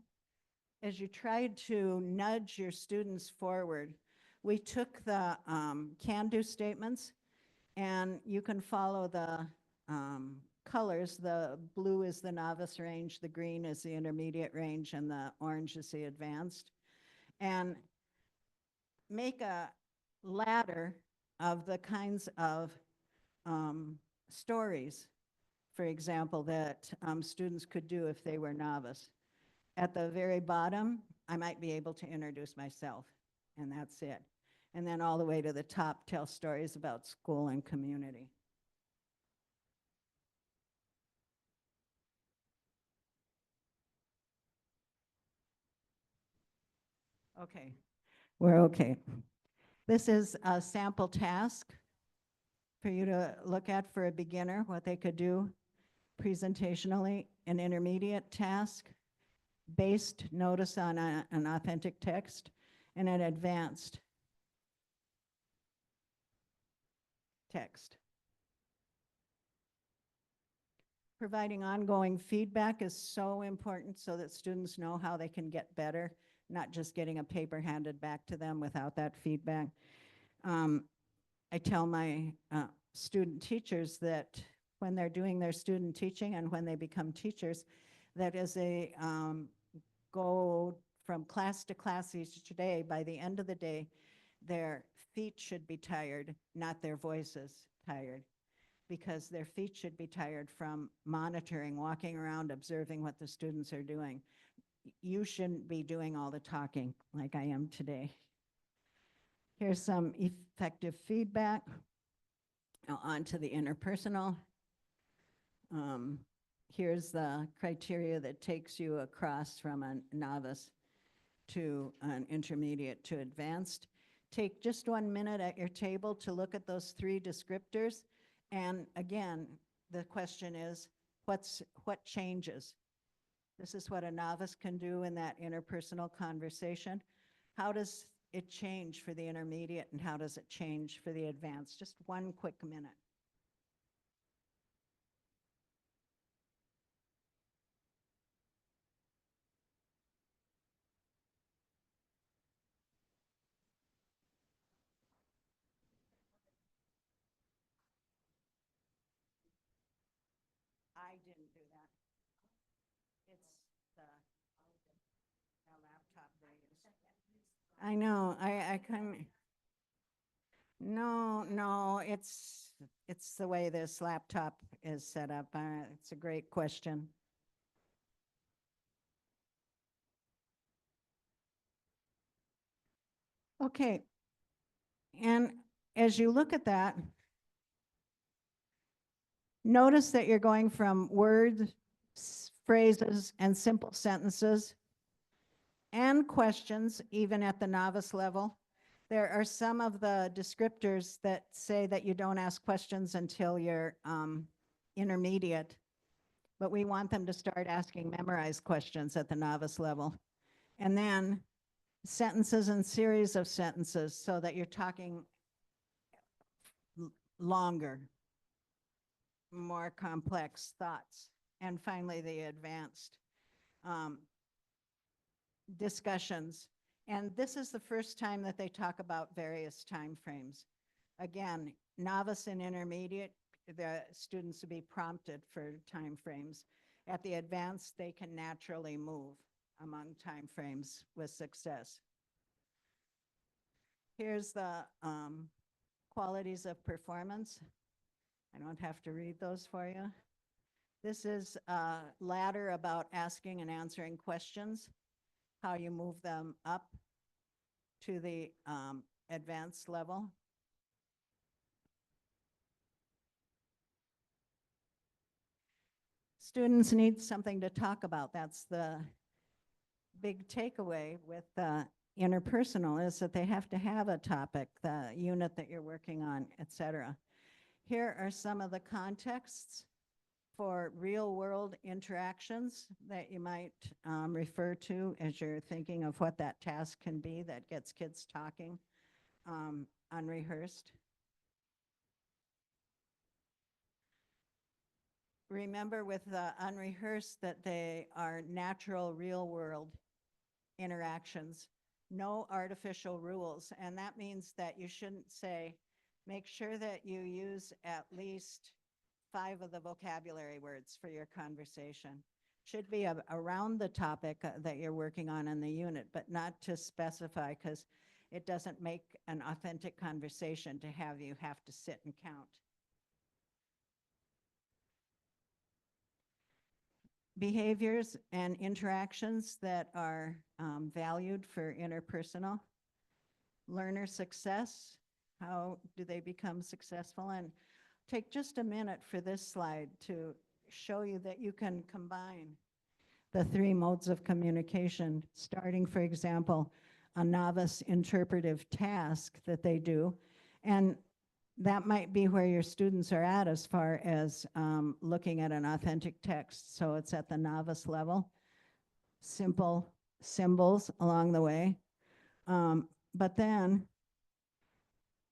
as you tried to nudge your students forward, we took the can-do statements, and you can follow the colors. The blue is the novice range, the green is the intermediate range, and the orange is the advanced. And make a ladder of the kinds of stories, for example, that students could do if they were novice. At the very bottom, I might be able to introduce myself, and that's it. And then all the way to the top, tell stories about school and community. Okay, we're okay. This is a sample task for you to look at for a beginner, what they could do presentationally. An intermediate task, based notice on an authentic text, and an advanced text. Providing ongoing feedback is so important so that students know how they can get better, not just getting a paper handed back to them without that feedback. I tell my student teachers that when they're doing their student teaching and when they become teachers, that as they go from class to class each day, by the end of the day, their feet should be tired, not their voices tired, because their feet should be tired from monitoring, walking around, observing what the students are doing. You shouldn't be doing all the talking like I am today. Here's some effective feedback. Now on to the interpersonal. Here's the criteria that takes you across from a novice to an intermediate to advanced. Take just 1 minute at your table to look at those 3 descriptors. And again, the question is, what changes? This is what a novice can do in that interpersonal conversation. How does it change for the intermediate, and how does it change for the advanced? Just 1 quick minute. I didn't do that. It's the laptop they use. I know, I couldn't. No, it's the way this laptop is set up. It's a great question. Okay, and as you look at that, notice that you're going from words, phrases, and simple sentences and questions, even at the novice level. There are some of the descriptors that say that you don't ask questions until you're intermediate. but we want them to start asking memorized questions at the novice level. And then sentences and series of sentences so that you're talking longer, more complex thoughts. And finally, the advanced discussions. And this is the first time that they talk about various time frames. Again, novice and intermediate, the students will be prompted for time frames. At the advanced, they can naturally move among time frames with success. Here's the qualities of performance. I don't have to read those for you. This is a ladder about asking and answering questions, how you move them up to the advanced level. Students need something to talk about. That's the big takeaway with interpersonal, is that they have to have a topic, the unit that you're working on, etc. Here are some of the contexts for real world interactions that you might refer to as you're thinking of what that task can be that gets kids talking unrehearsed. Remember with the unrehearsed that they are natural real world interactions, no artificial rules. And that means that you shouldn't say, make sure that you use at least 5 of the vocabulary words for your conversation. Should be around the topic that you're working on in the unit, but not to specify, because it doesn't make an authentic conversation to have you have to sit and count. Behaviors and interactions that are valued for interpersonal. Learner success, how do they become successful? And take just a minute for this slide to show you that you can combine the 3 modes of communication, starting, for example, a novice interpretive task that they do. And that might be where your students are at as far as looking at an authentic text. So it's at the novice level, simple symbols along the way. But then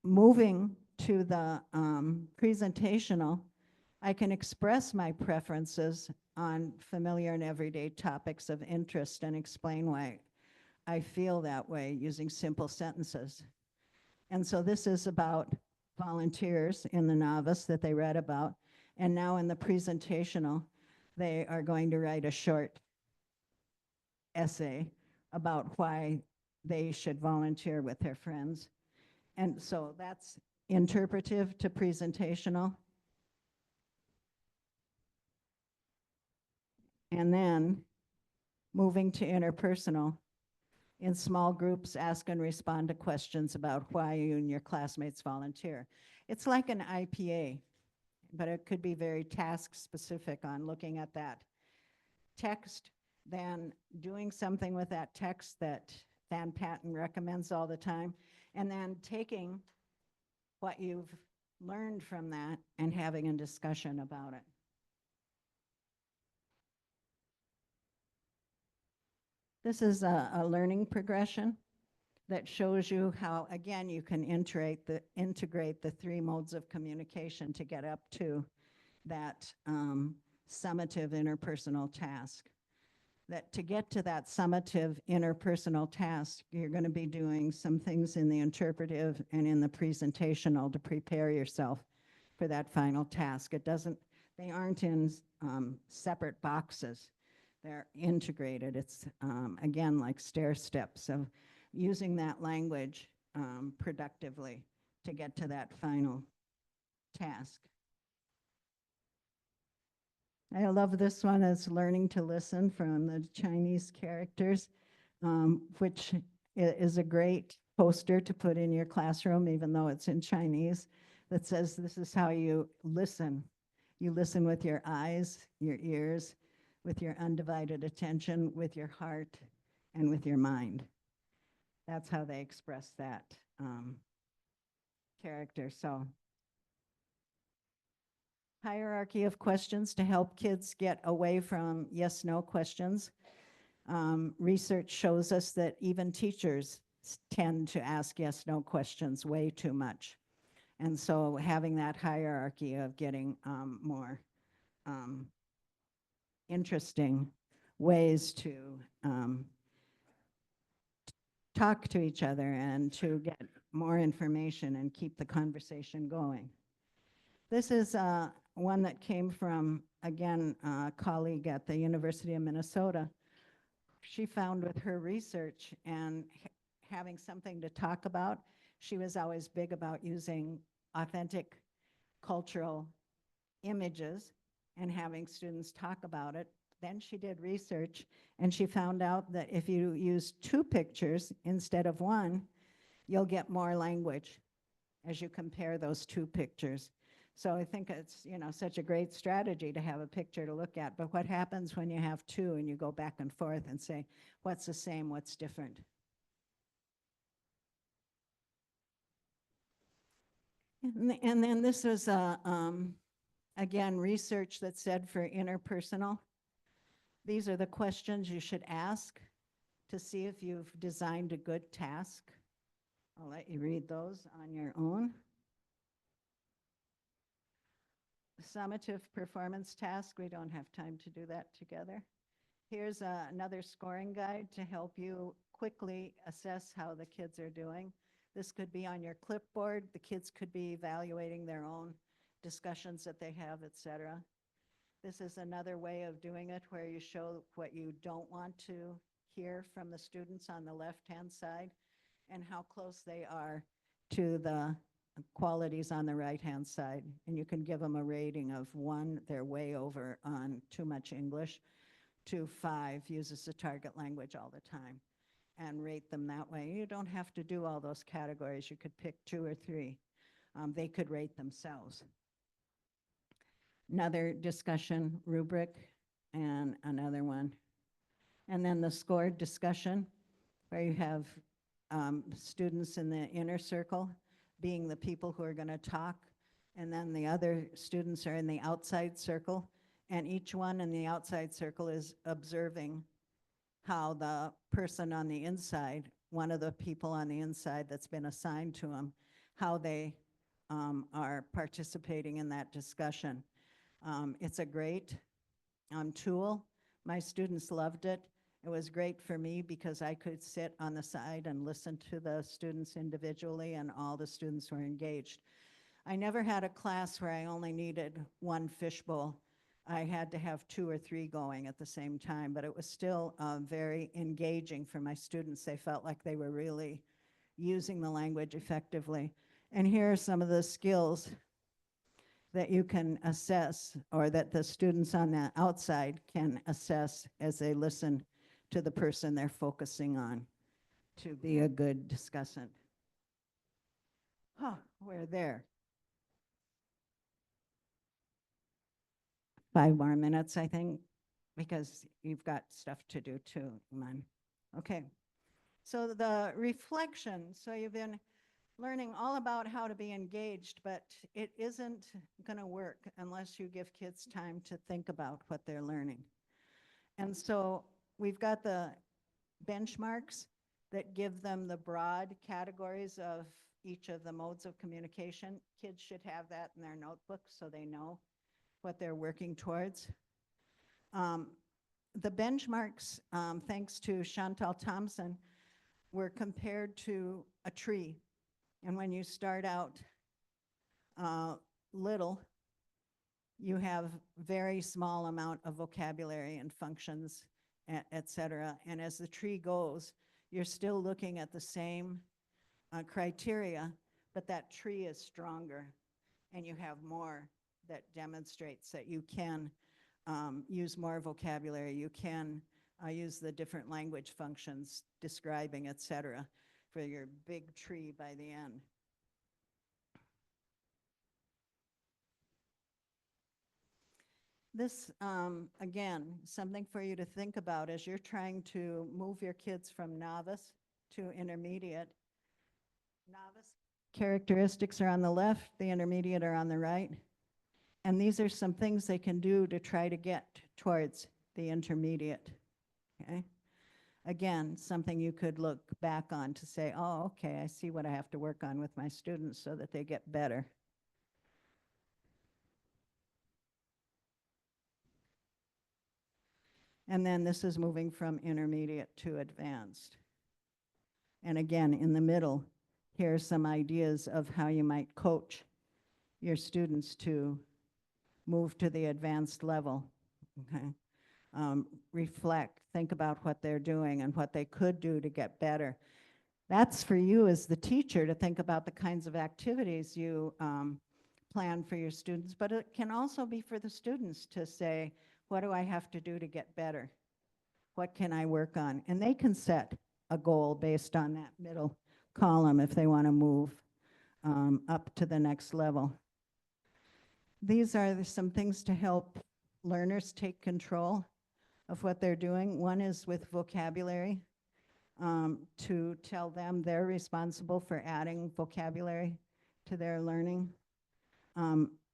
moving to the presentational, I can express my preferences on familiar and everyday topics of interest and explain why I feel that way using simple sentences. And so this is about volunteers in the novice that they read about. And now in the presentational, they are going to write a short essay about why they should volunteer with their friends. And so that's interpretive to presentational. And then moving to interpersonal. In small groups, ask and respond to questions about why you and your classmates volunteer. It's like an IPA, but it could be very task specific on looking at that text, then doing something with that text that Van Patten recommends all the time, and then taking what you've learned from that and having a discussion about it. This is a learning progression that shows you how, again, you can integrate the 3 modes of communication to get up to that summative interpersonal task. That to get to that summative interpersonal task, you're going to be doing some things in the interpretive and in the presentational to prepare yourself for that final task. They aren't in separate boxes. They're integrated. It's, again, like stair steps of using that language productively to get to that final task. I love this one as learning to listen from the Chinese characters, which is a great poster to put in your classroom, even though it's in Chinese, that says this is how you listen. You listen with your eyes, your ears, with your undivided attention, with your heart, and with your mind. That's how they express that character. So hierarchy of questions to help kids get away from yes/no questions. Research shows us that even teachers tend to ask yes/no questions way too much. And so having that hierarchy of getting more interesting ways to talk to each other and to get more information and keep the conversation going. This is one that came from, again, a colleague at the University of Minnesota. She found with her research and having something to talk about, she was always big about using authentic cultural images and having students talk about it. Then she did research and she found out that if you use 2 pictures instead of 1, you'll get more language as you compare those 2 pictures. So I think it's, you know, such a great strategy to have a picture to look at. But what happens when you have 2 and you go back and forth and say, what's the same, what's different? And then this was, again, research that said for interpersonal, these are the questions you should ask to see if you've designed a good task. I'll let you read those on your own. Summative performance task, we don't have time to do that together. Here's another scoring guide to help you quickly assess how the kids are doing. This could be on your clipboard. The kids could be evaluating their own discussions that they have, etc. This is another way of doing it where you show what you don't want to hear from the students on the left-hand side and how close they are to the qualities on the right-hand side. And you can give them a rating of 1, they're way over on too much English, to 5, uses the target language all the time, and rate them that way. You don't have to do all those categories. You could pick 2 or 3. They could rate themselves. Another discussion rubric and another one. And then the scored discussion, where you have students in the inner circle being the people who are going to talk, and then the other students are in the outside circle, and each one in the outside circle is observing how the person on the inside, one of the people on the inside that's been assigned to them, how they are participating in that discussion. It's a great tool. My students loved it. It was great for me because I could sit on the side and listen to the students individually, and all the students were engaged. I never had a class where I only needed 1 fishbowl. I had to have 2 or 3 going at the same time, but it was still very engaging for my students. They felt like they were really using the language effectively. And here are some of the skills that you can assess, or that the students on the outside can assess as they listen to the person they're focusing on to be a good discussant. We're there. 5 more minutes, I think, because you've got stuff to do too, Iman. Okay, so the reflection, so you've been learning all about how to be engaged, but it isn't going to work unless you give kids time to think about what they're learning. And so we've got the benchmarks that give them the broad categories of each of the modes of communication. Kids should have that in their notebook so they know what they're working towards. The benchmarks, thanks to Chantal Thompson, were compared to a tree. And when you start out little, you have very small amount of vocabulary and functions, et cetera. And as the tree goes, you're still looking at the same criteria, but that tree is stronger and you have more that demonstrates that you can use more vocabulary, you can use the different language functions, describing, et cetera, for your big tree by the end. This, again, something for you to think about as you're trying to move your kids from novice to intermediate. Novice characteristics are on the left, the intermediate are on the right. And these are some things they can do to try to get towards the intermediate, okay? Again, something you could look back on to say, oh, okay, I see what I have to work on with my students so that they get better. And then this is moving from intermediate to advanced. And again, in the middle, here are some ideas of how you might coach your students to move to the advanced level, okay? Reflect, think about what they're doing and what they could do to get better. That's for you as the teacher to think about the kinds of activities you plan for your students, but it can also be for the students to say, what do I have to do to get better? What can I work on? And they can set a goal based on that middle column if they want to move up to the next level. These are some things to help learners take control of what they're doing. One is with vocabulary, to tell them they're responsible for adding vocabulary to their learning.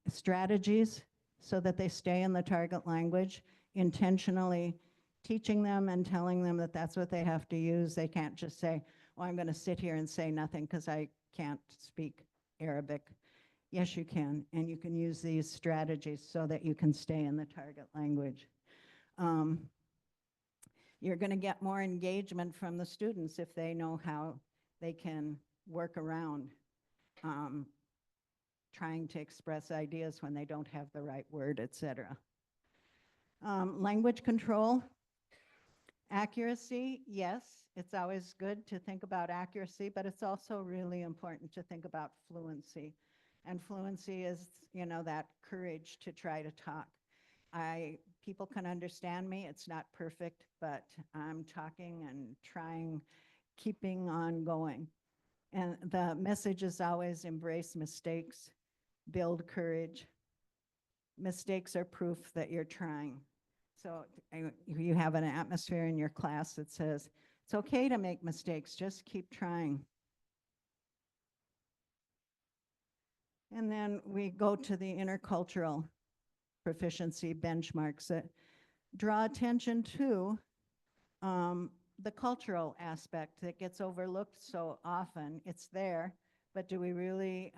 Strategies so that they stay in the target language, intentionally teaching them and telling them that that's what they have to use. They can't just say, oh, I'm going to sit here and say nothing because I can't speak Arabic. Yes, you can, and you can use these strategies so that you can stay in the target language. You're going to get more engagement from the students if they know how they can work around trying to express ideas when they don't have the right word, etc. Language control, accuracy, yes, it's always good to think about accuracy, but it's also really important to think about fluency. And fluency is, you know, that courage to try to talk. People can understand me, it's not perfect, but I'm talking and trying, keeping on going. And the message is always embrace mistakes, build courage. Mistakes are proof that you're trying. So you have an atmosphere in your class that says, it's okay to make mistakes, just keep trying. And then we go to the intercultural proficiency benchmarks that draw attention to the cultural aspect that gets overlooked so often. It's there, but do we really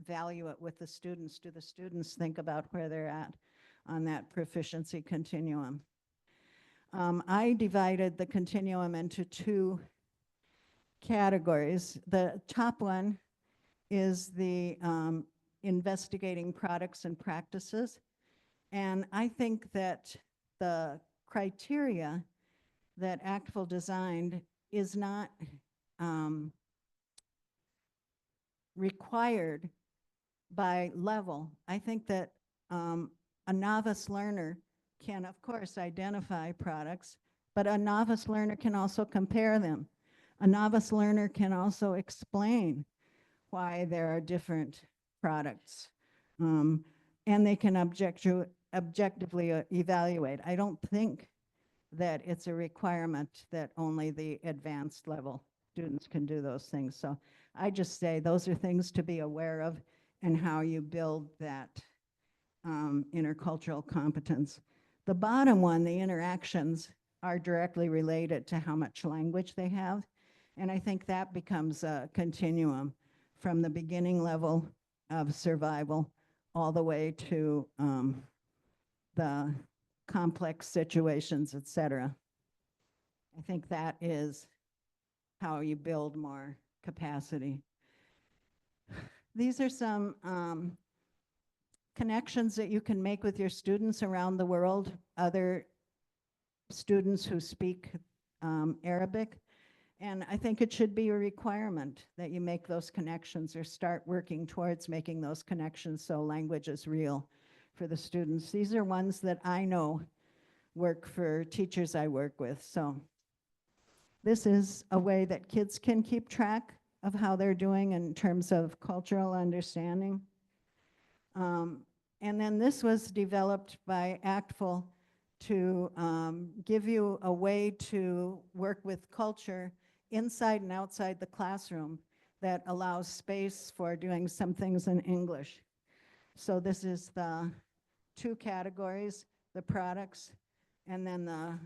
value it with the students? Do the students think about where they're at on that proficiency continuum? I divided the continuum into two categories. The top one is the investigating products and practices. And I think that the criteria that Actful designed is not required by level. I think that a novice learner can, of course, identify products, but a novice learner can also compare them. A novice learner can also explain why there are different products, and they can objectively evaluate. I don't think that it's a requirement that only the advanced level students can do those things. So I just say those are things to be aware of and how you build that intercultural competence. The bottom one, the interactions, are directly related to how much language they have. And I think that becomes a continuum from the beginning level of survival all the way to the complex situations, et cetera. I think that is how you build more capacity. These are some connections that you can make with your students around the world, other students who speak Arabic. And I think it should be a requirement that you make those connections or start working towards making those connections so language is real for the students. These are ones that I know work for teachers I work with. So this is a way that kids can keep track of how they're doing in terms of cultural understanding. And then this was developed by Actful to give you a way to work with culture inside and outside the classroom that allows space for doing some things in English. So this is the two categories, the products and then the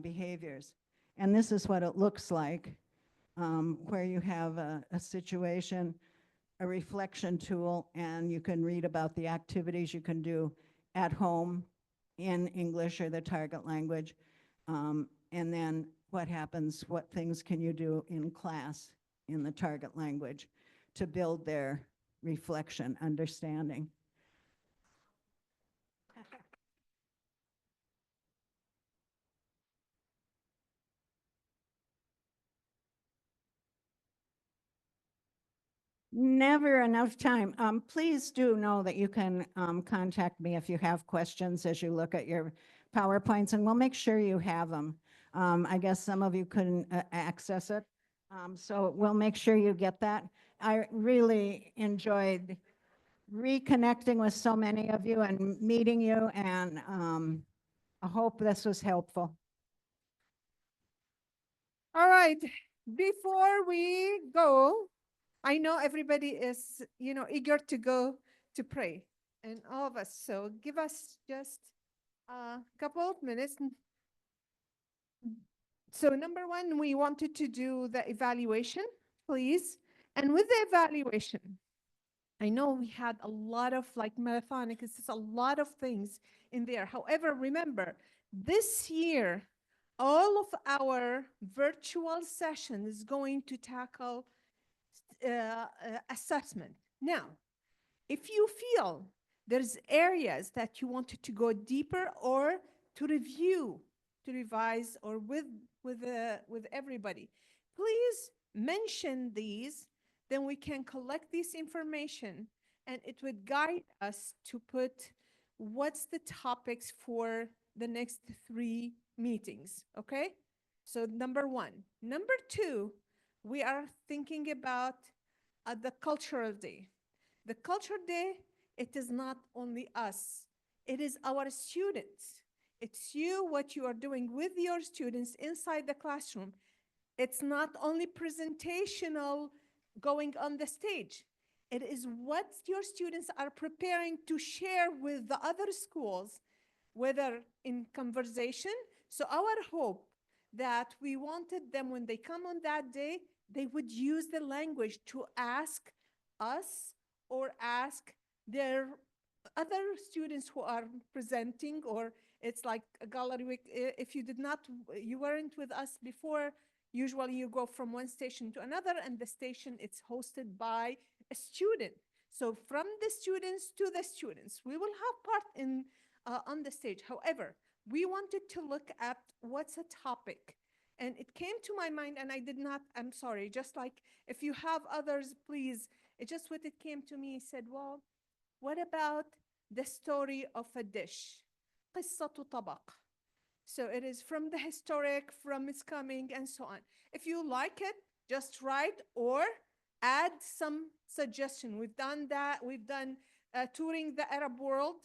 behaviors. And this is what it looks like, where you have a situation, a reflection tool, and you can read about the activities you can do at home in English or the target language. And then what happens, what things can you do in class in the target language to build their reflection, understanding. Never enough time. Please do know that you can contact me if you have questions as you look at your PowerPoints, and we'll make sure you have them. I guess some of you couldn't access it, so we'll make sure you get that. I really enjoyed reconnecting with so many of you and meeting you, and I hope this was helpful. All right, before we go, I know everybody is, eager to go to pray, and all of us. So give us just a couple of minutes. So number one, we wanted to do the evaluation, please. And with the evaluation, I know we had a lot of marathonic, it's just a lot of things in there. However, remember, this year, all of our virtual sessions is going to tackle assessment. Now, if you feel there's areas that you wanted to go deeper or to review, to revise, or with everybody, please mention these. Then we can collect this information, and it would guide us to put what's the topics for the next 3 meetings. Okay, so number one. Number two, we are thinking about the cultural day. The cultural day, it is not only us, it is our students. It's you, what you are doing with your students inside the classroom. It's not only presentational going on the stage. It is what your students are preparing to share with the other schools, whether in conversation. So our hope that we wanted them, when they come on that day, they would use the language to ask us or ask their other students who are presenting, or it's like a gallery week. If you weren't with us before, usually you go from one station to another, and the station it's hosted by a student. So from the students to the students, we will have part in on the stage. However, we wanted to look at what's a topic. And it came to my mind, and I'm sorry, just like if you have others, please, it just what it came to me, said, well, what about the story of a dish? قصة طبق. So it is from the historic, from its coming, and so on. If you like it, just write or add some suggestion. We've done that. We've done touring the Arab world.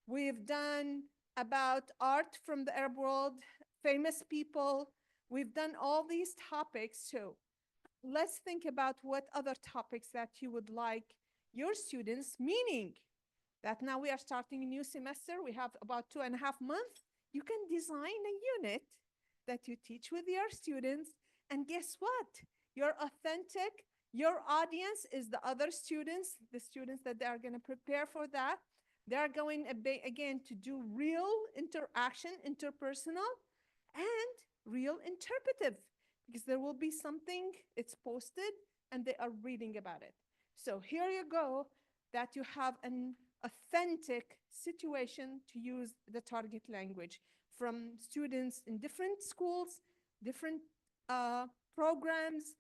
We've done about art from the Arab world, famous people. We've done all these topics. So let's think about what other topics that you would like your students, meaning that now we are starting a new semester. We have about 2.5 months. You can design a unit that you teach with your students. And guess what? You're authentic. Your audience is the other students, the students that they are going to prepare for that. They're going again to do real interaction, interpersonal, and real interpretive, because there will be something, it's posted, and they are reading about it. So here you go, that you have an authentic situation to use the target language from students in different schools, different programs,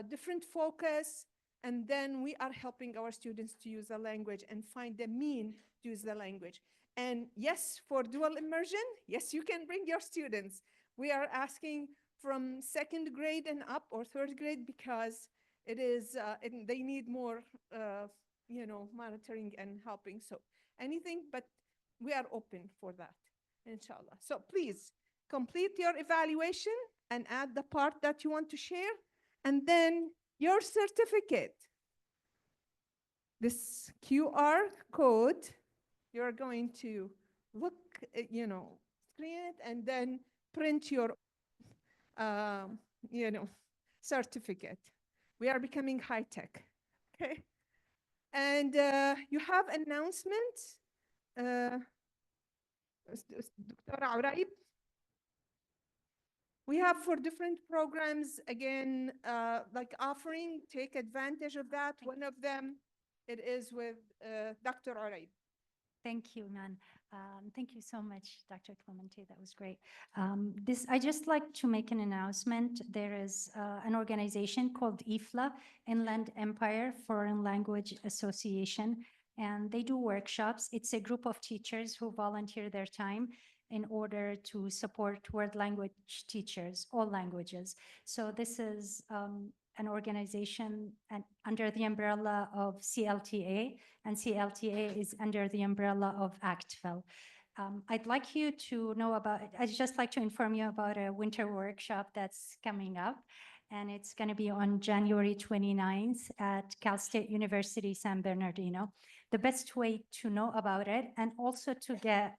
different focus, and then we are helping our students to use the language and find the mean to use the language. And yes, for dual immersion, yes, you can bring your students. We are asking from 2nd grade and up, or 3rd grade, because it is they need more monitoring and helping. So anything, but we are open for that, inshallah. So please complete your evaluation and add the part that you want to share, and then your certificate. This QR code you're going to look, you know, screen it and then print your, you know, certificate. We are becoming high tech, okay? And you have announcements. Dr. Auraib. We have for different programs, again, like offering, take advantage of that. One of them, it is with Dr. Auraib. Thank you, Nan. Thank you so much, Dr. Clemente. That was great. I just like to make an announcement. There is an organization called IFLA, Inland Empire Foreign Language Association, and they do workshops. It's a group of teachers who volunteer their time in order to support world language teachers, all languages. So this is an organization under the umbrella of CLTA, and CLTA is under the umbrella of ACTFL. I'd like you to know about, I'd just like to inform you about a winter workshop that's coming up, and it's going to be on January 29th at Cal State University, San Bernardino. The best way to know about it, and also to get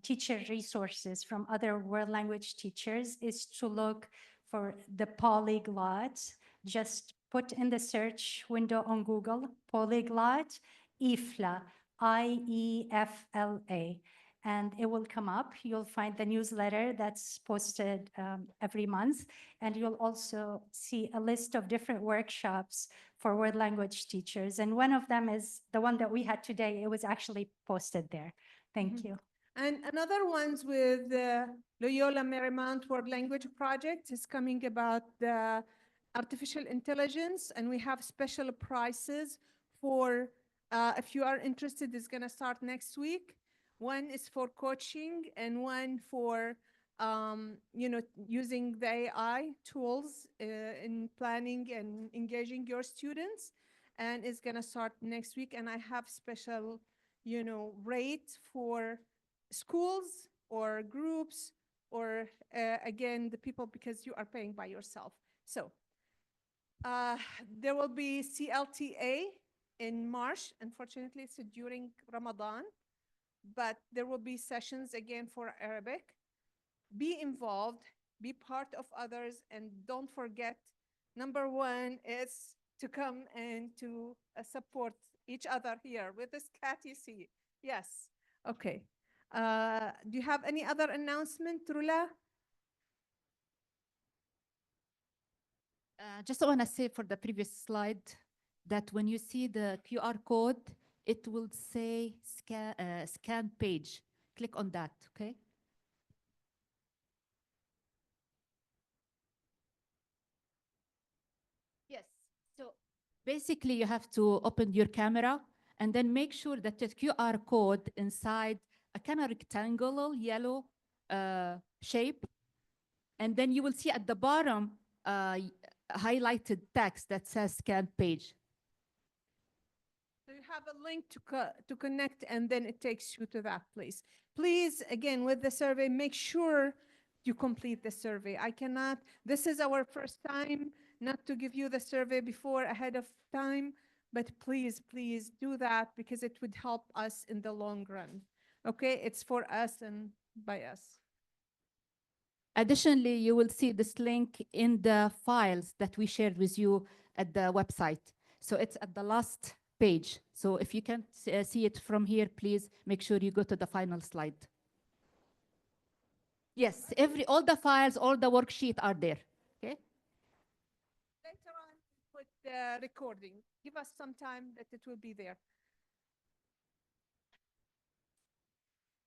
teacher resources from other world language teachers, is to look for the polyglot. Just put in the search window on Google, polyglot, IFLA, IEFLA, and it will come up. You'll find the newsletter that's posted every month, and you'll also see a list of different workshops for world language teachers. And one of them is the one that we had today. It was actually posted there. Thank you. And another one's with the Loyola Marymount World Language Project is coming about the artificial intelligence, and we have special prices for, if you are interested, it's going to start next week. One is for coaching and one for, you know, using the AI tools in planning and engaging your students. And it's going to start next week. And I have special, you know, rate for schools or groups or, again, the people, because you are paying by yourself. So there will be CLTA in March. Unfortunately, it's during Ramadan, but there will be sessions again for Arabic. Be involved, be part of others, and don't forget, number one is to come and to support each other here with this SCATC. Yes, okay. Do you have any other announcement, Rula? Just want to say for the previous slide that when you see the QR code, it will say scan page. Click on that, okay? Yes, so basically you have to open your camera and then make sure that the QR code inside a kind of rectangular yellow shape, and then you will see at the bottom highlighted text that says scan page. So you have a link to connect, and then it takes you to that place. Please, again, with the survey, make sure you complete the survey. I cannot, this is our first time not to give you the survey before ahead of time, but please, please do that because it would help us in the long run. Okay, it's for us and by us. Additionally, you will see this link in the files that we shared with you at the website. So it's at the last page. So if you can't see it from here, please make sure you go to the final slide. Yes, all the files, all the worksheet are there. Okay. Later on, put the recording. Give us some time that it will be there.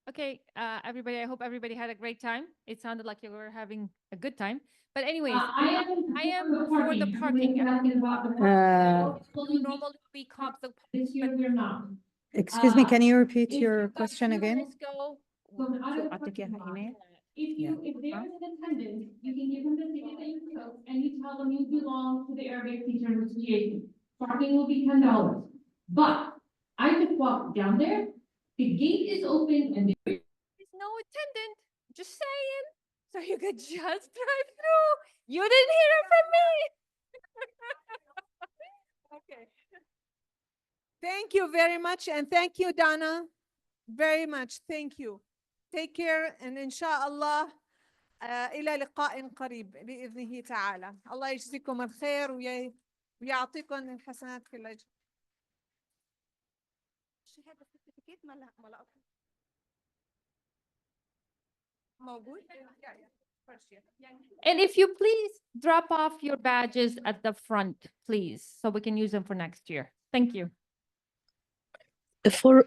Okay, everybody, I hope everybody had a great time. It sounded like you were having a good time. But anyways, I am for the parking. Normally we comp the but we're not. Excuse me, can you repeat your question again? Let's go. If there is an attendant, you can give them the ticket that you took and you tell them you belong to the Arabic Teacher Association. Parking will be $10. But I just walked down there, the gate is open and There's no attendant, just saying. So you could just drive through. You didn't hear it from me. Okay. Thank you very much, and thank you, Donna. very much. Thank you. Take care and إن شاء الله إلى لقاء قريب بإذنه تعالى. الله يجزيكم الخير ويعطيكم الحسنات في الأجر. الشهادة certificate موجود؟ And if you please drop off your badges at the front, please, so we can use them for next year. Thank you. For